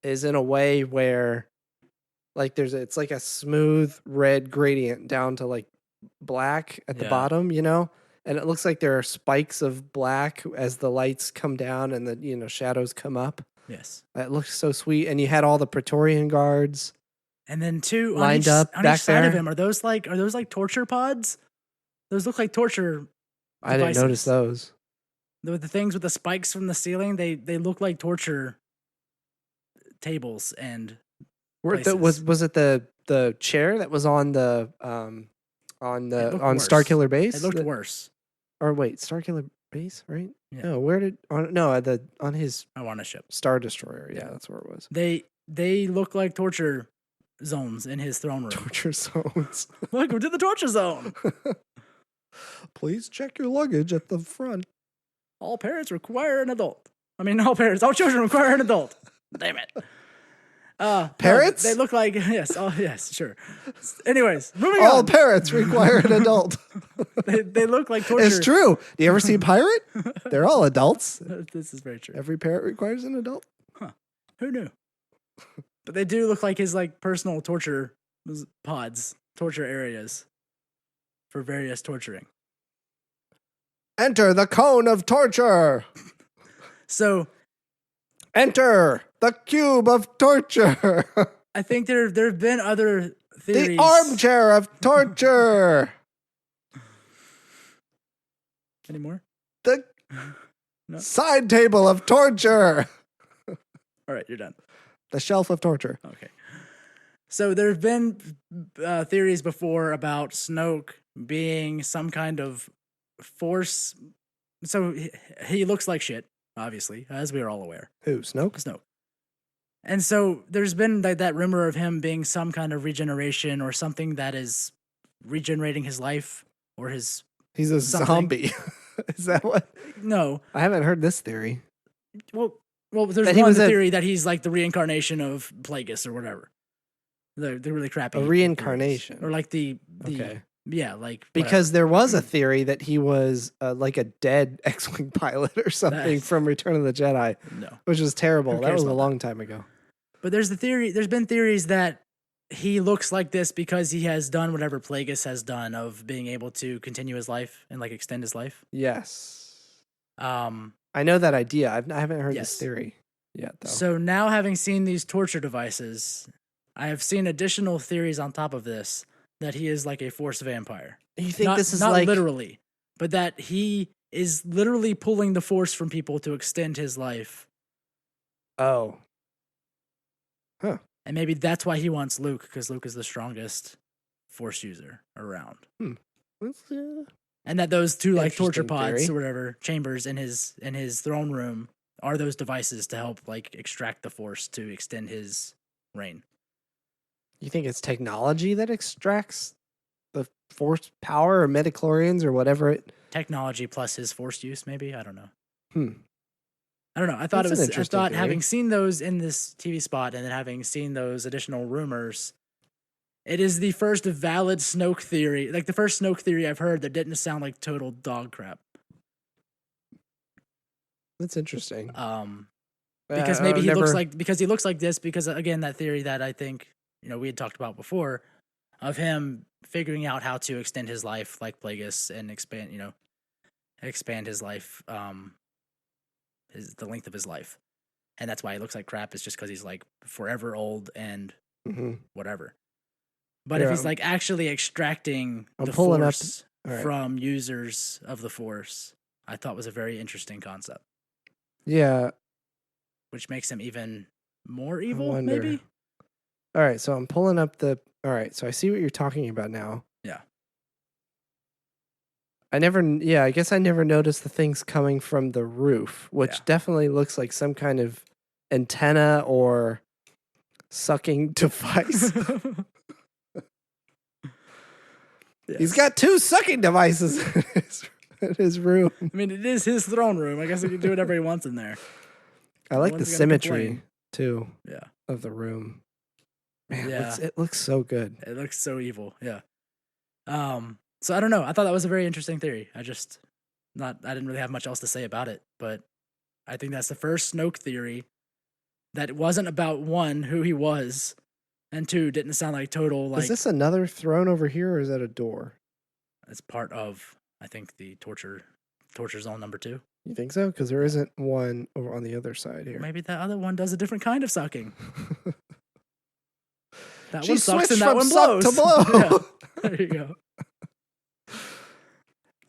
is in a way where, like, it's like a smooth red gradient down to like black at the bottom, and it looks like there are spikes of black as the lights come down and the shadows come up. Yes, it looks so sweet. And you had all the Praetorian guards, and then two lined up on back each side there. of him. Are those like torture pods? Those look like torture. I didn't notice those. The things with the spikes from the ceiling, they look like torture tables and. Was it the chair that was on Starkiller Base? It looked worse. Or wait, Starkiller Base, right? Yeah. No, on his I want a ship. Star Destroyer. Yeah, that's where it was. They look like torture zones in his throne room. Torture zones. Welcome to the torture zone. Please check your luggage at the front. All parents require an adult. All children require an adult. Damn it. Parents? No, they look like yes. Oh yes, sure. Anyways, moving all on. parents require an adult. they look like torture. It's true. Do you ever see a pirate? They're all adults. This is very true. Every parrot requires an adult. Huh? Who knew? But they do look like his personal torture pods, torture areas for various torturing. Enter the cone of torture. So, enter the cube of torture. I think there have been other theories. The armchair of torture. Any more? The side table of torture. All right, you're done. The shelf of torture. Okay. So there have been theories before about Snoke being some kind of force. So he looks like shit, obviously, as we are all aware. Who, Snoke? Snoke. And so there's been that rumor of him being some kind of regeneration or something that is regenerating his life or his. He's a zombie. Is that what? No. I haven't heard this theory. Well, there's theory that he's like the reincarnation of Plagueis or whatever. They're really crappy. A reincarnation. Or like the okay. Yeah, like because there was a theory that he was like a dead X-wing pilot or something from Return of the Jedi. No, which was terrible. That was a long time ago. But there's been theories that he looks like this because he has done whatever Plagueis has done of being able to continue his life and like extend his life. Yes. I know that idea. I haven't heard this theory yet, though. So now, having seen these torture devices, I have seen additional theories on top of this that he is like a force vampire. You think this is not like literally, but that he is literally pulling the force from people to extend his life. Oh. Huh. And maybe that's why he wants Luke, because Luke is the strongest Force user around. That's, And that those two like torture Interesting pods theory. or whatever chambers in his throne room are those devices to help like extract the Force to extend his reign. You think it's technology that extracts the Force power, or midichlorians, or whatever it? Technology plus his Force use, maybe. I don't know. I don't know. I thought That's an I interesting thought theory. having seen those in this TV spot and then having seen those additional rumors, it is the first valid Snoke theory, like the first Snoke theory I've heard that didn't sound like total dog crap. That's interesting. Because maybe because he looks like this, because again, that theory that I think, we had talked about before of him figuring out how to extend his life like Plagueis and expand his life, the length of his life. And that's why he looks like crap, is just because he's like forever old and whatever. But if he's like actually extracting the Force from users of the Force, I thought was a very interesting concept. Yeah. Which makes him even more evil, maybe? All right, so I'm pulling up all right, so I see what you're talking about now. Yeah. I guess I never noticed the things coming from the roof, which definitely looks like some kind of antenna or sucking device. Yes. He's got 2 sucking devices in his room. I mean, it is his throne room. I guess he can do whatever he wants in there. I like the symmetry, too, of the room. Man, it looks so good. It looks so evil, yeah. So I don't know. I thought that was a very interesting theory. I didn't really have much else to say about it, but I think that's the first Snoke theory that wasn't about, 1, who he was, and 2, didn't sound like total, like... Is this another throne over here, or is that a door? It's part of, I think, the torture zone number 2. You think so? Because there isn't one over on the other side here. Maybe that other one does a different kind of sucking. That She one sucks and switched that from one suck blows. to blow. Yeah, there you go.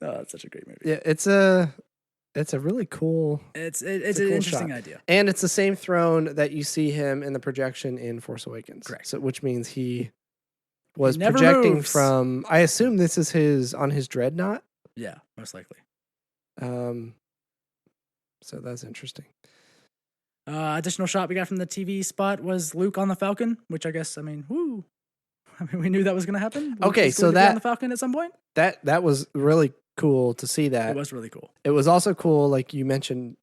Oh, that's such a great movie. Yeah, it's a really cool. It's a an cool interesting shot. idea, and it's the same throne that you see him in the projection in Force Awakens. Correct. So, which means he was never projecting moves. from. I assume this is on his dreadnought. Yeah, most likely. So that's interesting. Additional shot we got from the TV spot was Luke on the Falcon, which I guess, woo. We knew that was going to happen. Luke Okay, was so going to be on that the Falcon at some point. That was really cool to see that. It was really cool. It was also cool, like you mentioned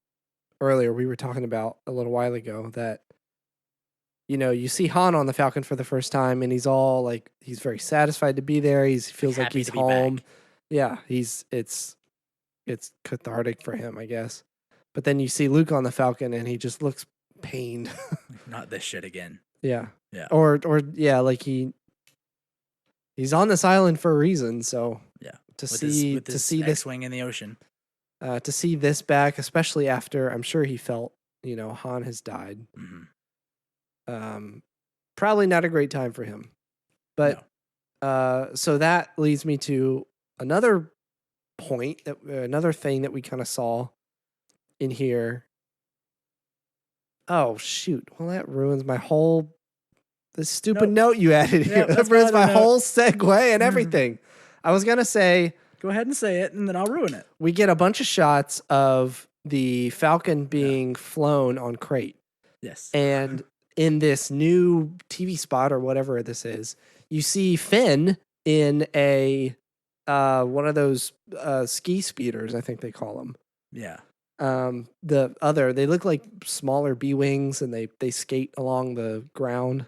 earlier, we were talking about a little while ago, that you see Han on the Falcon for the first time, and he's all like, he's very satisfied to be there. He feels like Happy he's to be home. back. Yeah, it's cathartic for him, I guess. But then you see Luke on the Falcon, and he just looks pained. Not this shit again. Yeah. Yeah. Or yeah, like he's on this island for a reason. So yeah, to with see his this X-wing in the ocean, to see this back, especially after I'm sure he felt Han has died. Mm-hmm. Probably not a great time for him. But so that leads me to another point, another thing that we kind of saw in here. Oh shoot! Well, that ruins my whole stupid note you added here. That ruins my whole segue and everything. I was gonna say, go ahead and say it, and then I'll ruin it. We get a bunch of shots of the Falcon being flown on Crate. Yes, and in this new TV spot or whatever this is, you see Finn in a one of those ski speeders, I think they call them. Yeah. They look like smaller B-wings, and they skate along the ground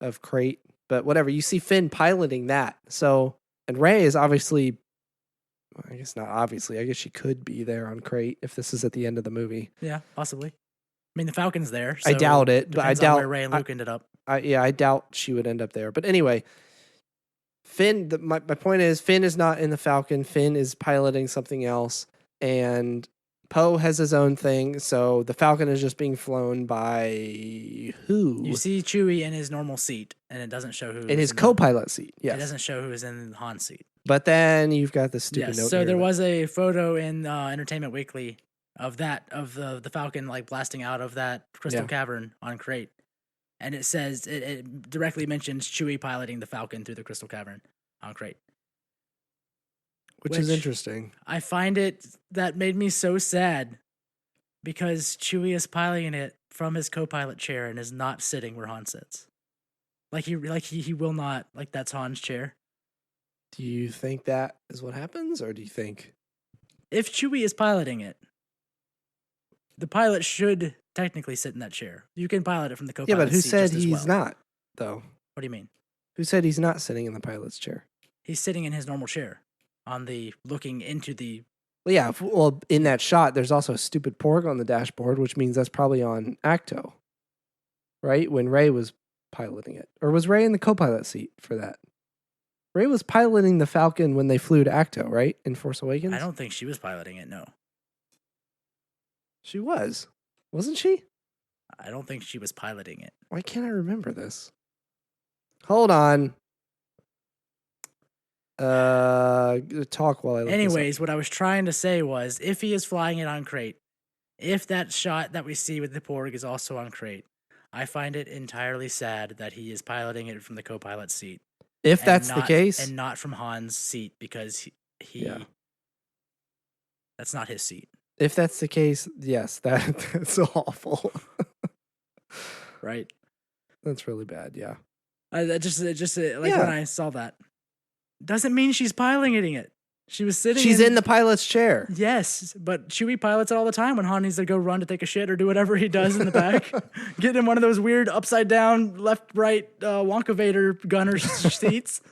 of Crate. But whatever, you see Finn piloting that. So, and Rey is obviously, I guess not obviously, I guess she could be there on Crate if this is at the end of the movie. Yeah, possibly. The Falcon's there. So I doubt it, but I doubt where Rey and Luke ended up. I doubt she would end up there. But anyway, Finn. My point is, Finn is not in the Falcon. Finn is piloting something else, and Poe has his own thing. So the Falcon is just being flown by who? You see Chewie in his normal seat, and it doesn't show who. In his co-pilot seat. Yes. It doesn't show who is in Han's seat. But then you've got the stupid note. So here there was a photo in Entertainment Weekly of the Falcon like blasting out of that crystal cavern on Crate, and it says it directly mentions Chewie piloting the Falcon through the Crystal Cavern on Crate. Which is interesting. I find that made me so sad because Chewie is piloting it from his co-pilot chair and is not sitting where Han sits. He will not, like, that's Han's chair. Do you think that is what happens, or do you think if Chewie is piloting it, the pilot should technically sit in that chair? You can pilot it from the co-pilot. Yeah, but who seat said just as he's well. not though? What do you mean? Who said he's not sitting in the pilot's chair? He's sitting in his normal chair on the looking into the. Well, yeah. Well, in that shot, there's also a stupid porg on the dashboard, which means that's probably on Acto, right? When Rey was piloting it, or was Rey in the co-pilot seat for that? Rey was piloting the Falcon when they flew to Acto, right? In Force Awakens. I don't think she was piloting it. No, she was, wasn't she? I don't think she was piloting it. Why can't I remember this? Hold on. Talk while I look Anyways, what I was trying to say was, if he is flying it on Crate, if that shot that we see with the Porg is also on Crate, I find it entirely sad that he is piloting it from the co-pilot seat. If that's the case, and not from Han's seat, because that's not his seat. If that's the case, yes, that's awful. Right. That's really bad. Yeah. When I saw that, doesn't mean she's piloting it. She was sitting. She's in the pilot's chair. Yes, but Chewie pilots it all the time when Han needs to go run to take a shit or do whatever he does in the back. Get in one of those weird upside down left right Wonka Vader gunner seats.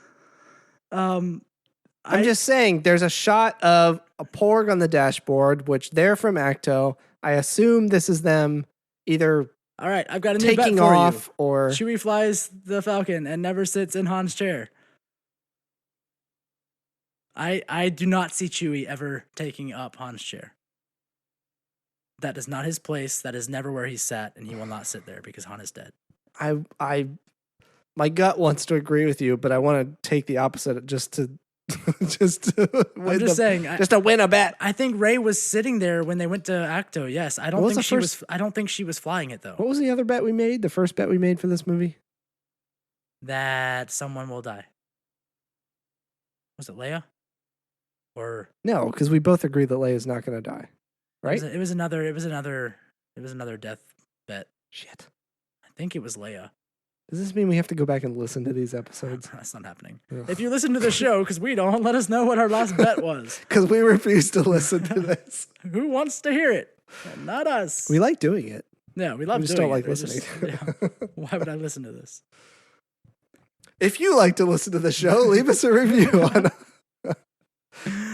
I'm just saying, there's a shot of a Porg on the dashboard, which they're from Acto. I assume this is them either. All right, I've got a new bet taking for off you. or Chewie flies the Falcon and never sits in Han's chair. I do not see Chewie ever taking up Han's chair. That is not his place. That is never where he sat, and he will not sit there because Han is dead. My gut wants to agree with you, but I want to take the opposite just to win a bet. I think Rey was sitting there when they went to Acto. Yes, I don't think she was flying it though. What was the other bet we made? The first bet we made for this movie? That someone will die. Was it Leia? Or no, because we both agree that Leia's not going to die, right? It was another death bet. Shit. I think it was Leia. Does this mean we have to go back and listen to these episodes? That's not happening. Ugh. If you listen to the show, because we don't, let us know what our last bet was. Because we refuse to listen to this. Who wants to hear it? Not us. We like doing it. Yeah, we love we just doing don't like it. listening. Why would I listen to this? If you like to listen to the show, leave us a review on.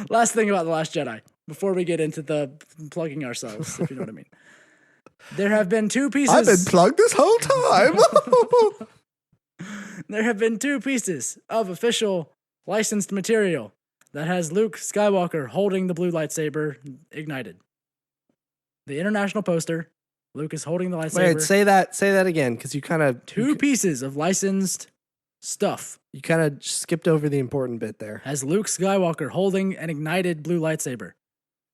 Last thing about The Last Jedi, before we get into the plugging ourselves, if you know what I mean. There have been two pieces. I've been plugged this whole time. There have been two pieces of official licensed material that has Luke Skywalker holding the blue lightsaber ignited. The international poster, Luke is holding the lightsaber. Wait, say that again, because you kind of two pieces of licensed stuff. You kind of skipped over the important bit there. Has Luke Skywalker holding an ignited blue lightsaber.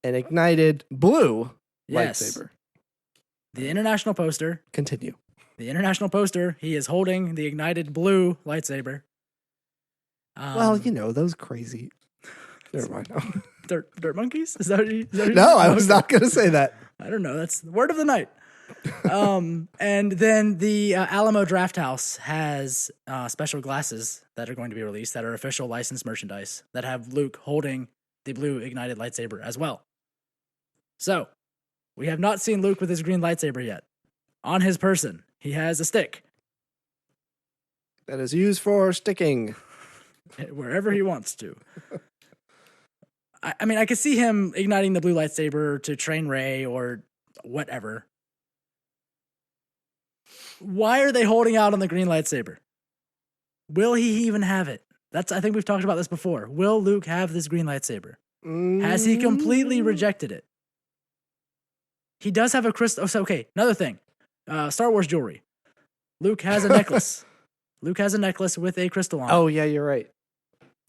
An ignited blue yes. lightsaber. The international poster. Continue. The international poster, he is holding the ignited blue lightsaber. Well, those crazy. Never mind. Dirt monkeys? Is that what you No, I was not going to say that. I don't know. That's the word of the night. And then the Alamo Drafthouse has special glasses that are going to be released that are official licensed merchandise that have Luke holding the blue ignited lightsaber as well. So, we have not seen Luke with his green lightsaber yet. On his person, he has a stick. That is used for sticking. Wherever he wants to. I mean, I could see him igniting the blue lightsaber to train Rey or whatever. Why are they holding out on the green lightsaber? Will he even have it? I think we've talked about this before. Will Luke have this green lightsaber? Has he completely rejected it? He does have a crystal. So, okay, another thing. Star Wars jewelry. Luke has a necklace. Luke has a necklace with a crystal on it. Oh, yeah, you're right.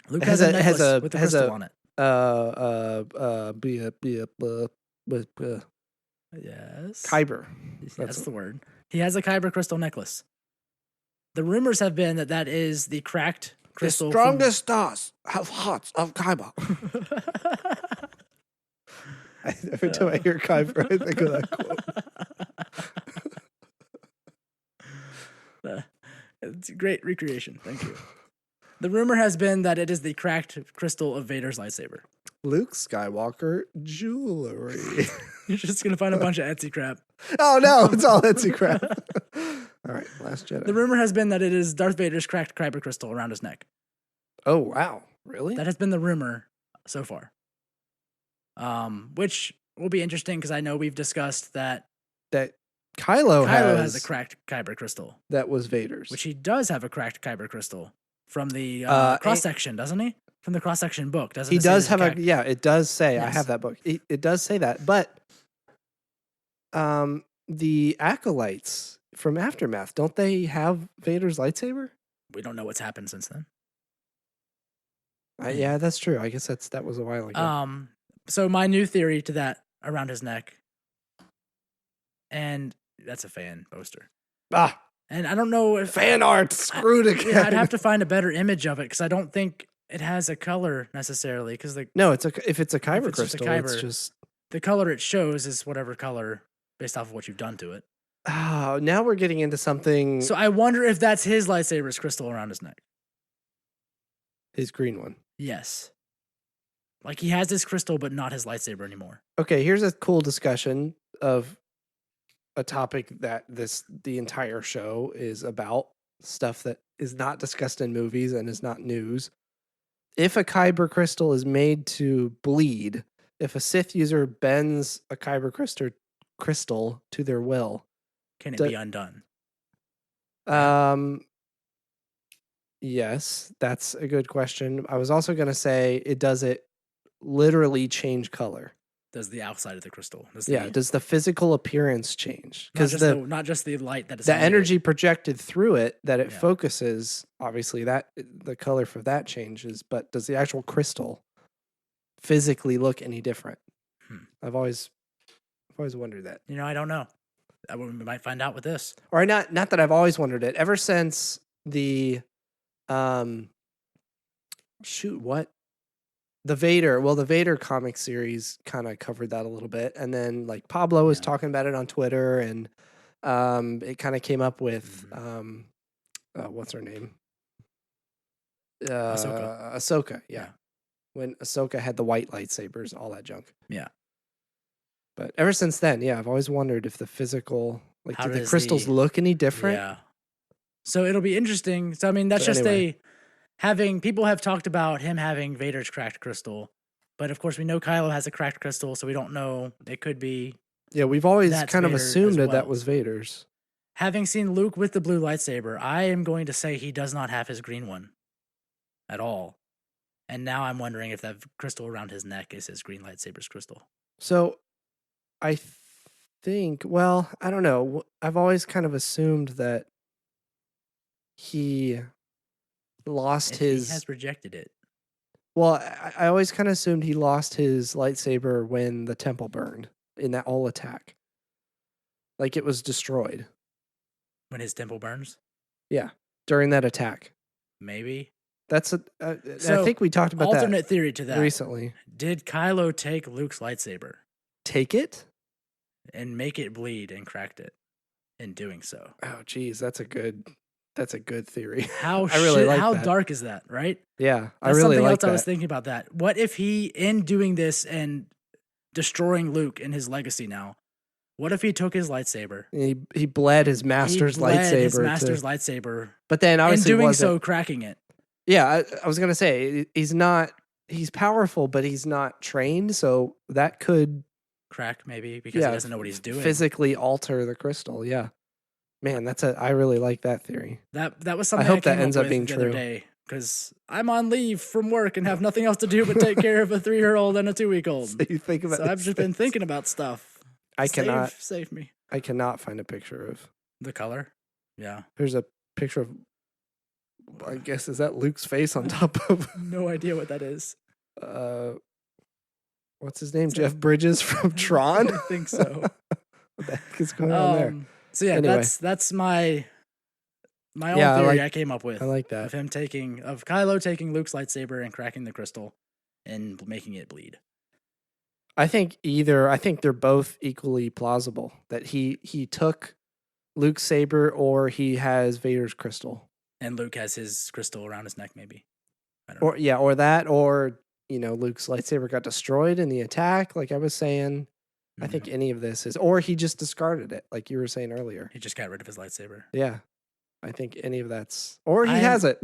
Luke has a necklace with a crystal on it. Yes. Kyber. That's the word. He has a Kyber crystal necklace. The rumors have been that that is the cracked crystal. The strongest stars have hearts of Kyber. Every time I hear Kyber, I think of that quote. It's a great recreation. Thank you. The rumor has been that it is the cracked crystal of Vader's lightsaber. Luke Skywalker jewelry. You're just going to find a bunch of Etsy crap. Oh, no, it's all Etsy crap. All right, Last Jedi. The rumor has been that it is Darth Vader's cracked kyber crystal around his neck. Oh, wow. Really? That has been the rumor so far. Which will be interesting because I know we've discussed that That Kylo has a cracked kyber crystal. That was Vader's. Which he does have a cracked kyber crystal from the cross-section, doesn't he? From the cross-section book, doesn't he? It Does have yeah, it does say, yes. I have that book. It does say that, but the acolytes from Aftermath, don't they have Vader's lightsaber? We don't know what's happened since then. Yeah, that's true. I guess that was a while ago. So my new theory to that around his neck, and that's a fan poster. And I don't know if fan art screwed again. Yeah, I'd have to find a better image of it because I don't think it has a color necessarily. Because no, if it's a kyber crystal, it's just the color it shows is whatever color based off of what you've done to it. Oh, now we're getting into something. So I wonder if that's his lightsaber's crystal around his neck. His green one. Yes. Like he has his crystal, but not his lightsaber anymore. Okay, here's a cool discussion of a topic that the entire show is about, stuff that is not discussed in movies and is not news. If a kyber crystal is made to bleed, if a Sith user bends a kyber crystal to their will, can it be undone? Yes, that's a good question. I was also going to say, does it literally change color? Does the outside of the crystal? Does the physical appearance change? Because not just the light that is the energy projected through it that it focuses. Obviously, that the color for that changes, but does the actual crystal physically look any different? I've always wondered that. I don't know. We might find out with this. Or not that I've always wondered it. Ever since the the Vader comic series kind of covered that a little bit, and then like Pablo was talking about it on Twitter, and it kind of came up with what's her name? Ahsoka. Yeah, when Ahsoka had the white lightsabers, all that junk. Yeah. But ever since then, I've always wondered if the physical, like, do the crystals look any different? Yeah. So it'll be interesting. So I mean, that's people have talked about him having Vader's cracked crystal, but of course we know Kylo has a cracked crystal, so we don't know. It could be. Yeah, we've always kind of Vader assumed that was Vader's. Having seen Luke with the blue lightsaber, I am going to say he does not have his green one at all. And now I'm wondering if that crystal around his neck is his green lightsaber's crystal. So I think, well, I don't know. I've always kind of assumed that he lost his... He has rejected it. Well, I always kind of assumed he lost his lightsaber when the temple burned in that whole attack. Like it was destroyed. When his temple burns? Yeah, during that attack. Maybe. That's I think we talked about alternate theory to that recently. Did Kylo take Luke's lightsaber? Take it? And make it bleed and cracked it in doing so. Oh, geez, that's a good theory. How that. Dark is that, right? Yeah, I really like that. I was thinking about that. What if he, in doing this and destroying Luke and his legacy now, what if he took his lightsaber? He bled his master's lightsaber. But then obviously in doing so, cracking it. Yeah, I was going to say, he's powerful, but he's not trained, so that could... Crack, maybe, because he doesn't know what he's doing. Physically alter the crystal, yeah. Man, I really like that theory. That was something I hope that ends up being true. Because I'm on leave from work and have nothing else to do but take care of a 3-year-old and a 2-week-old. So you think about I've just been thinking about stuff. Save me. I cannot find a picture of the color. Yeah. There's a picture of, I guess, is that Luke's face on top of? No idea what that is. What's his name? Jeff Bridges from Tron? I think so. What the heck is going on there? So yeah, anyway. that's my my own Yeah, theory I came up with. I like that. Of Kylo taking Luke's lightsaber and cracking the crystal and making it bleed. I think they're both equally plausible. That he took Luke's saber, or he has Vader's crystal. And Luke has his crystal around his neck, maybe. I don't know. Or that, or Luke's lightsaber got destroyed in the attack, like I was saying. I think any of this is, or he just discarded it, like you were saying earlier. He just got rid of his lightsaber. Yeah, I think any of that's, or he has it,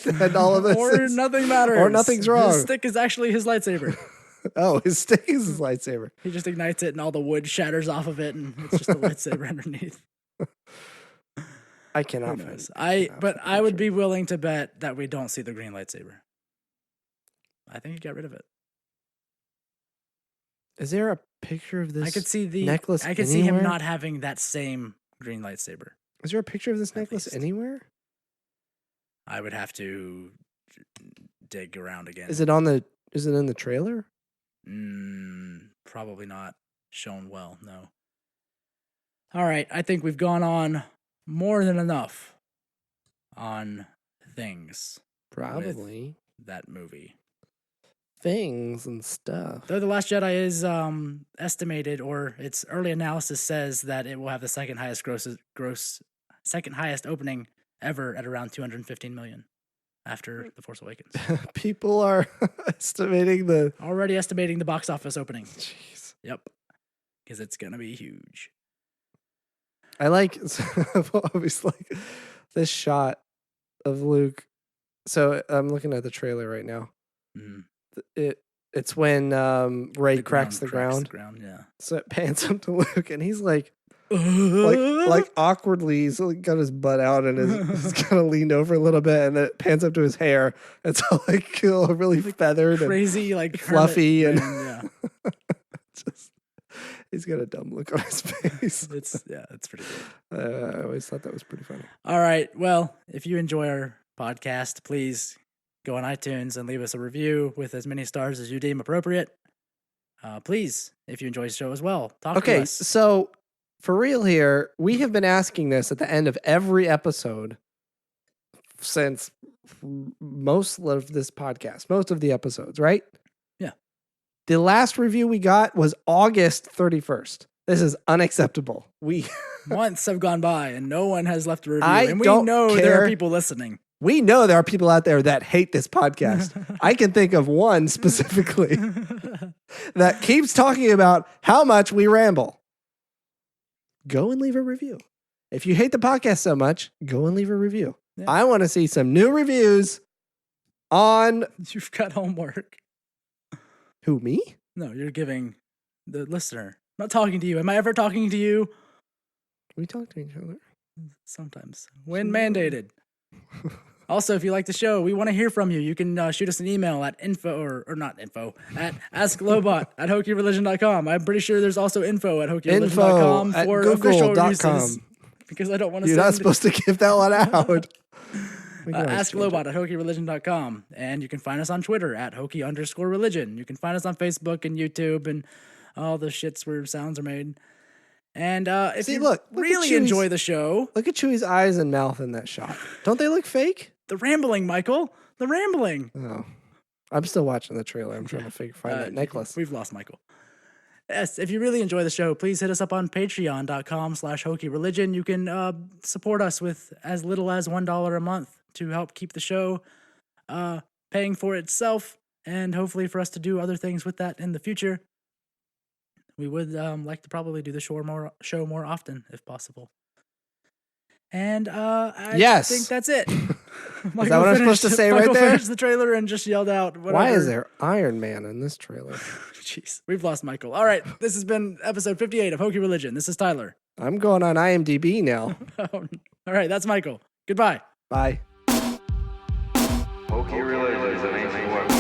and all of this, or nothing matters, or nothing's wrong. His stick is actually his lightsaber. Oh, his stick is his lightsaber. He just ignites it, and all the wood shatters off of it, and it's just a lightsaber underneath. I cannot. I would be willing to bet that we don't see the green lightsaber. I think he got rid of it. Is there a picture of this? I could see the necklace. I could anywhere? see him not having that same green lightsaber. Is there a picture of this At necklace least. anywhere? I would have to dig around again. Is it in the trailer? Probably not shown well. No. All right, I think we've gone on more than enough on things. Probably That movie. things and stuff. Though The Last Jedi is estimated, or its early analysis says that it will have the second highest opening ever at around 215 million after The Force Awakens. People are Already estimating the box office opening. Jeez. Yep. Because it's going to be huge. I like I've always like this shot of Luke. So I'm looking at the trailer right now. Mm. It's when Rey cracks the ground. Yeah. So it pans up to Luke, and he's like awkwardly, he's like got his butt out and he's kind of leaned over a little bit, and it pans up to his hair. It's all like really feathered, crazy, and like fluffy, and yeah. just he's got a dumb look on his face. It's pretty good. I always thought that was pretty funny. All right. Well, if you enjoy our podcast, please go on iTunes and leave us a review with as many stars as you deem appropriate. Please, if you enjoy the show as well, talk to us. So for real here, we have been asking this at the end of every episode since most of this podcast, most of the episodes, right? Yeah. The last review we got was August 31st. This is unacceptable. Months have gone by and no one has left a review. And we don't know care. there are people listening. We know there are people out there that hate this podcast. I can think of one specifically that keeps talking about how much we ramble. Go and leave a review. If you hate the podcast so much, go and leave a review. Yeah. I want to see some new reviews on... You've got homework. Who, me? No, you're giving the listener. I'm not talking to you. Am I ever talking to you? We talk to each other. Sometimes. When mandated. Also, if you like the show, we want to hear from you. You can shoot us an email at at asklobot@hokireligion.com. I'm pretty sure there's also info at hokireligion.com for official uses. Because I don't want to You're not supposed to give that one out. asklobot@hokireligion.com. And you can find us on Twitter at @hoki_religion. You can find us on Facebook and YouTube and all the shits where sounds are made. And if you really enjoy the show... Look at Chewie's eyes and mouth in that shot. Don't they look fake? The rambling, Michael. The rambling. Oh. I'm still watching the trailer. I'm trying to find that necklace. We've lost Michael. Yes, if you really enjoy the show, please hit us up on patreon.com/hokireligion. You can support us with as little as $1 a month to help keep the show paying for itself, and hopefully for us to do other things with that in the future. We would like to probably do the show more often, if possible. And I think that's it. Is that what I'm supposed to say right there? Finished the trailer and just yelled out, whatever. Why is there Iron Man in this trailer? Jeez, we've lost Michael. All right, this has been episode 58 of Hoki Religion. This is Tyler. I'm going on IMDb now. All right, that's Michael. Goodbye. Bye. Hoki religion is an ancient weapon.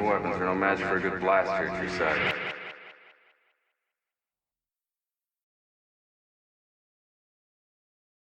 Weapons are no match for a good blaster at your side.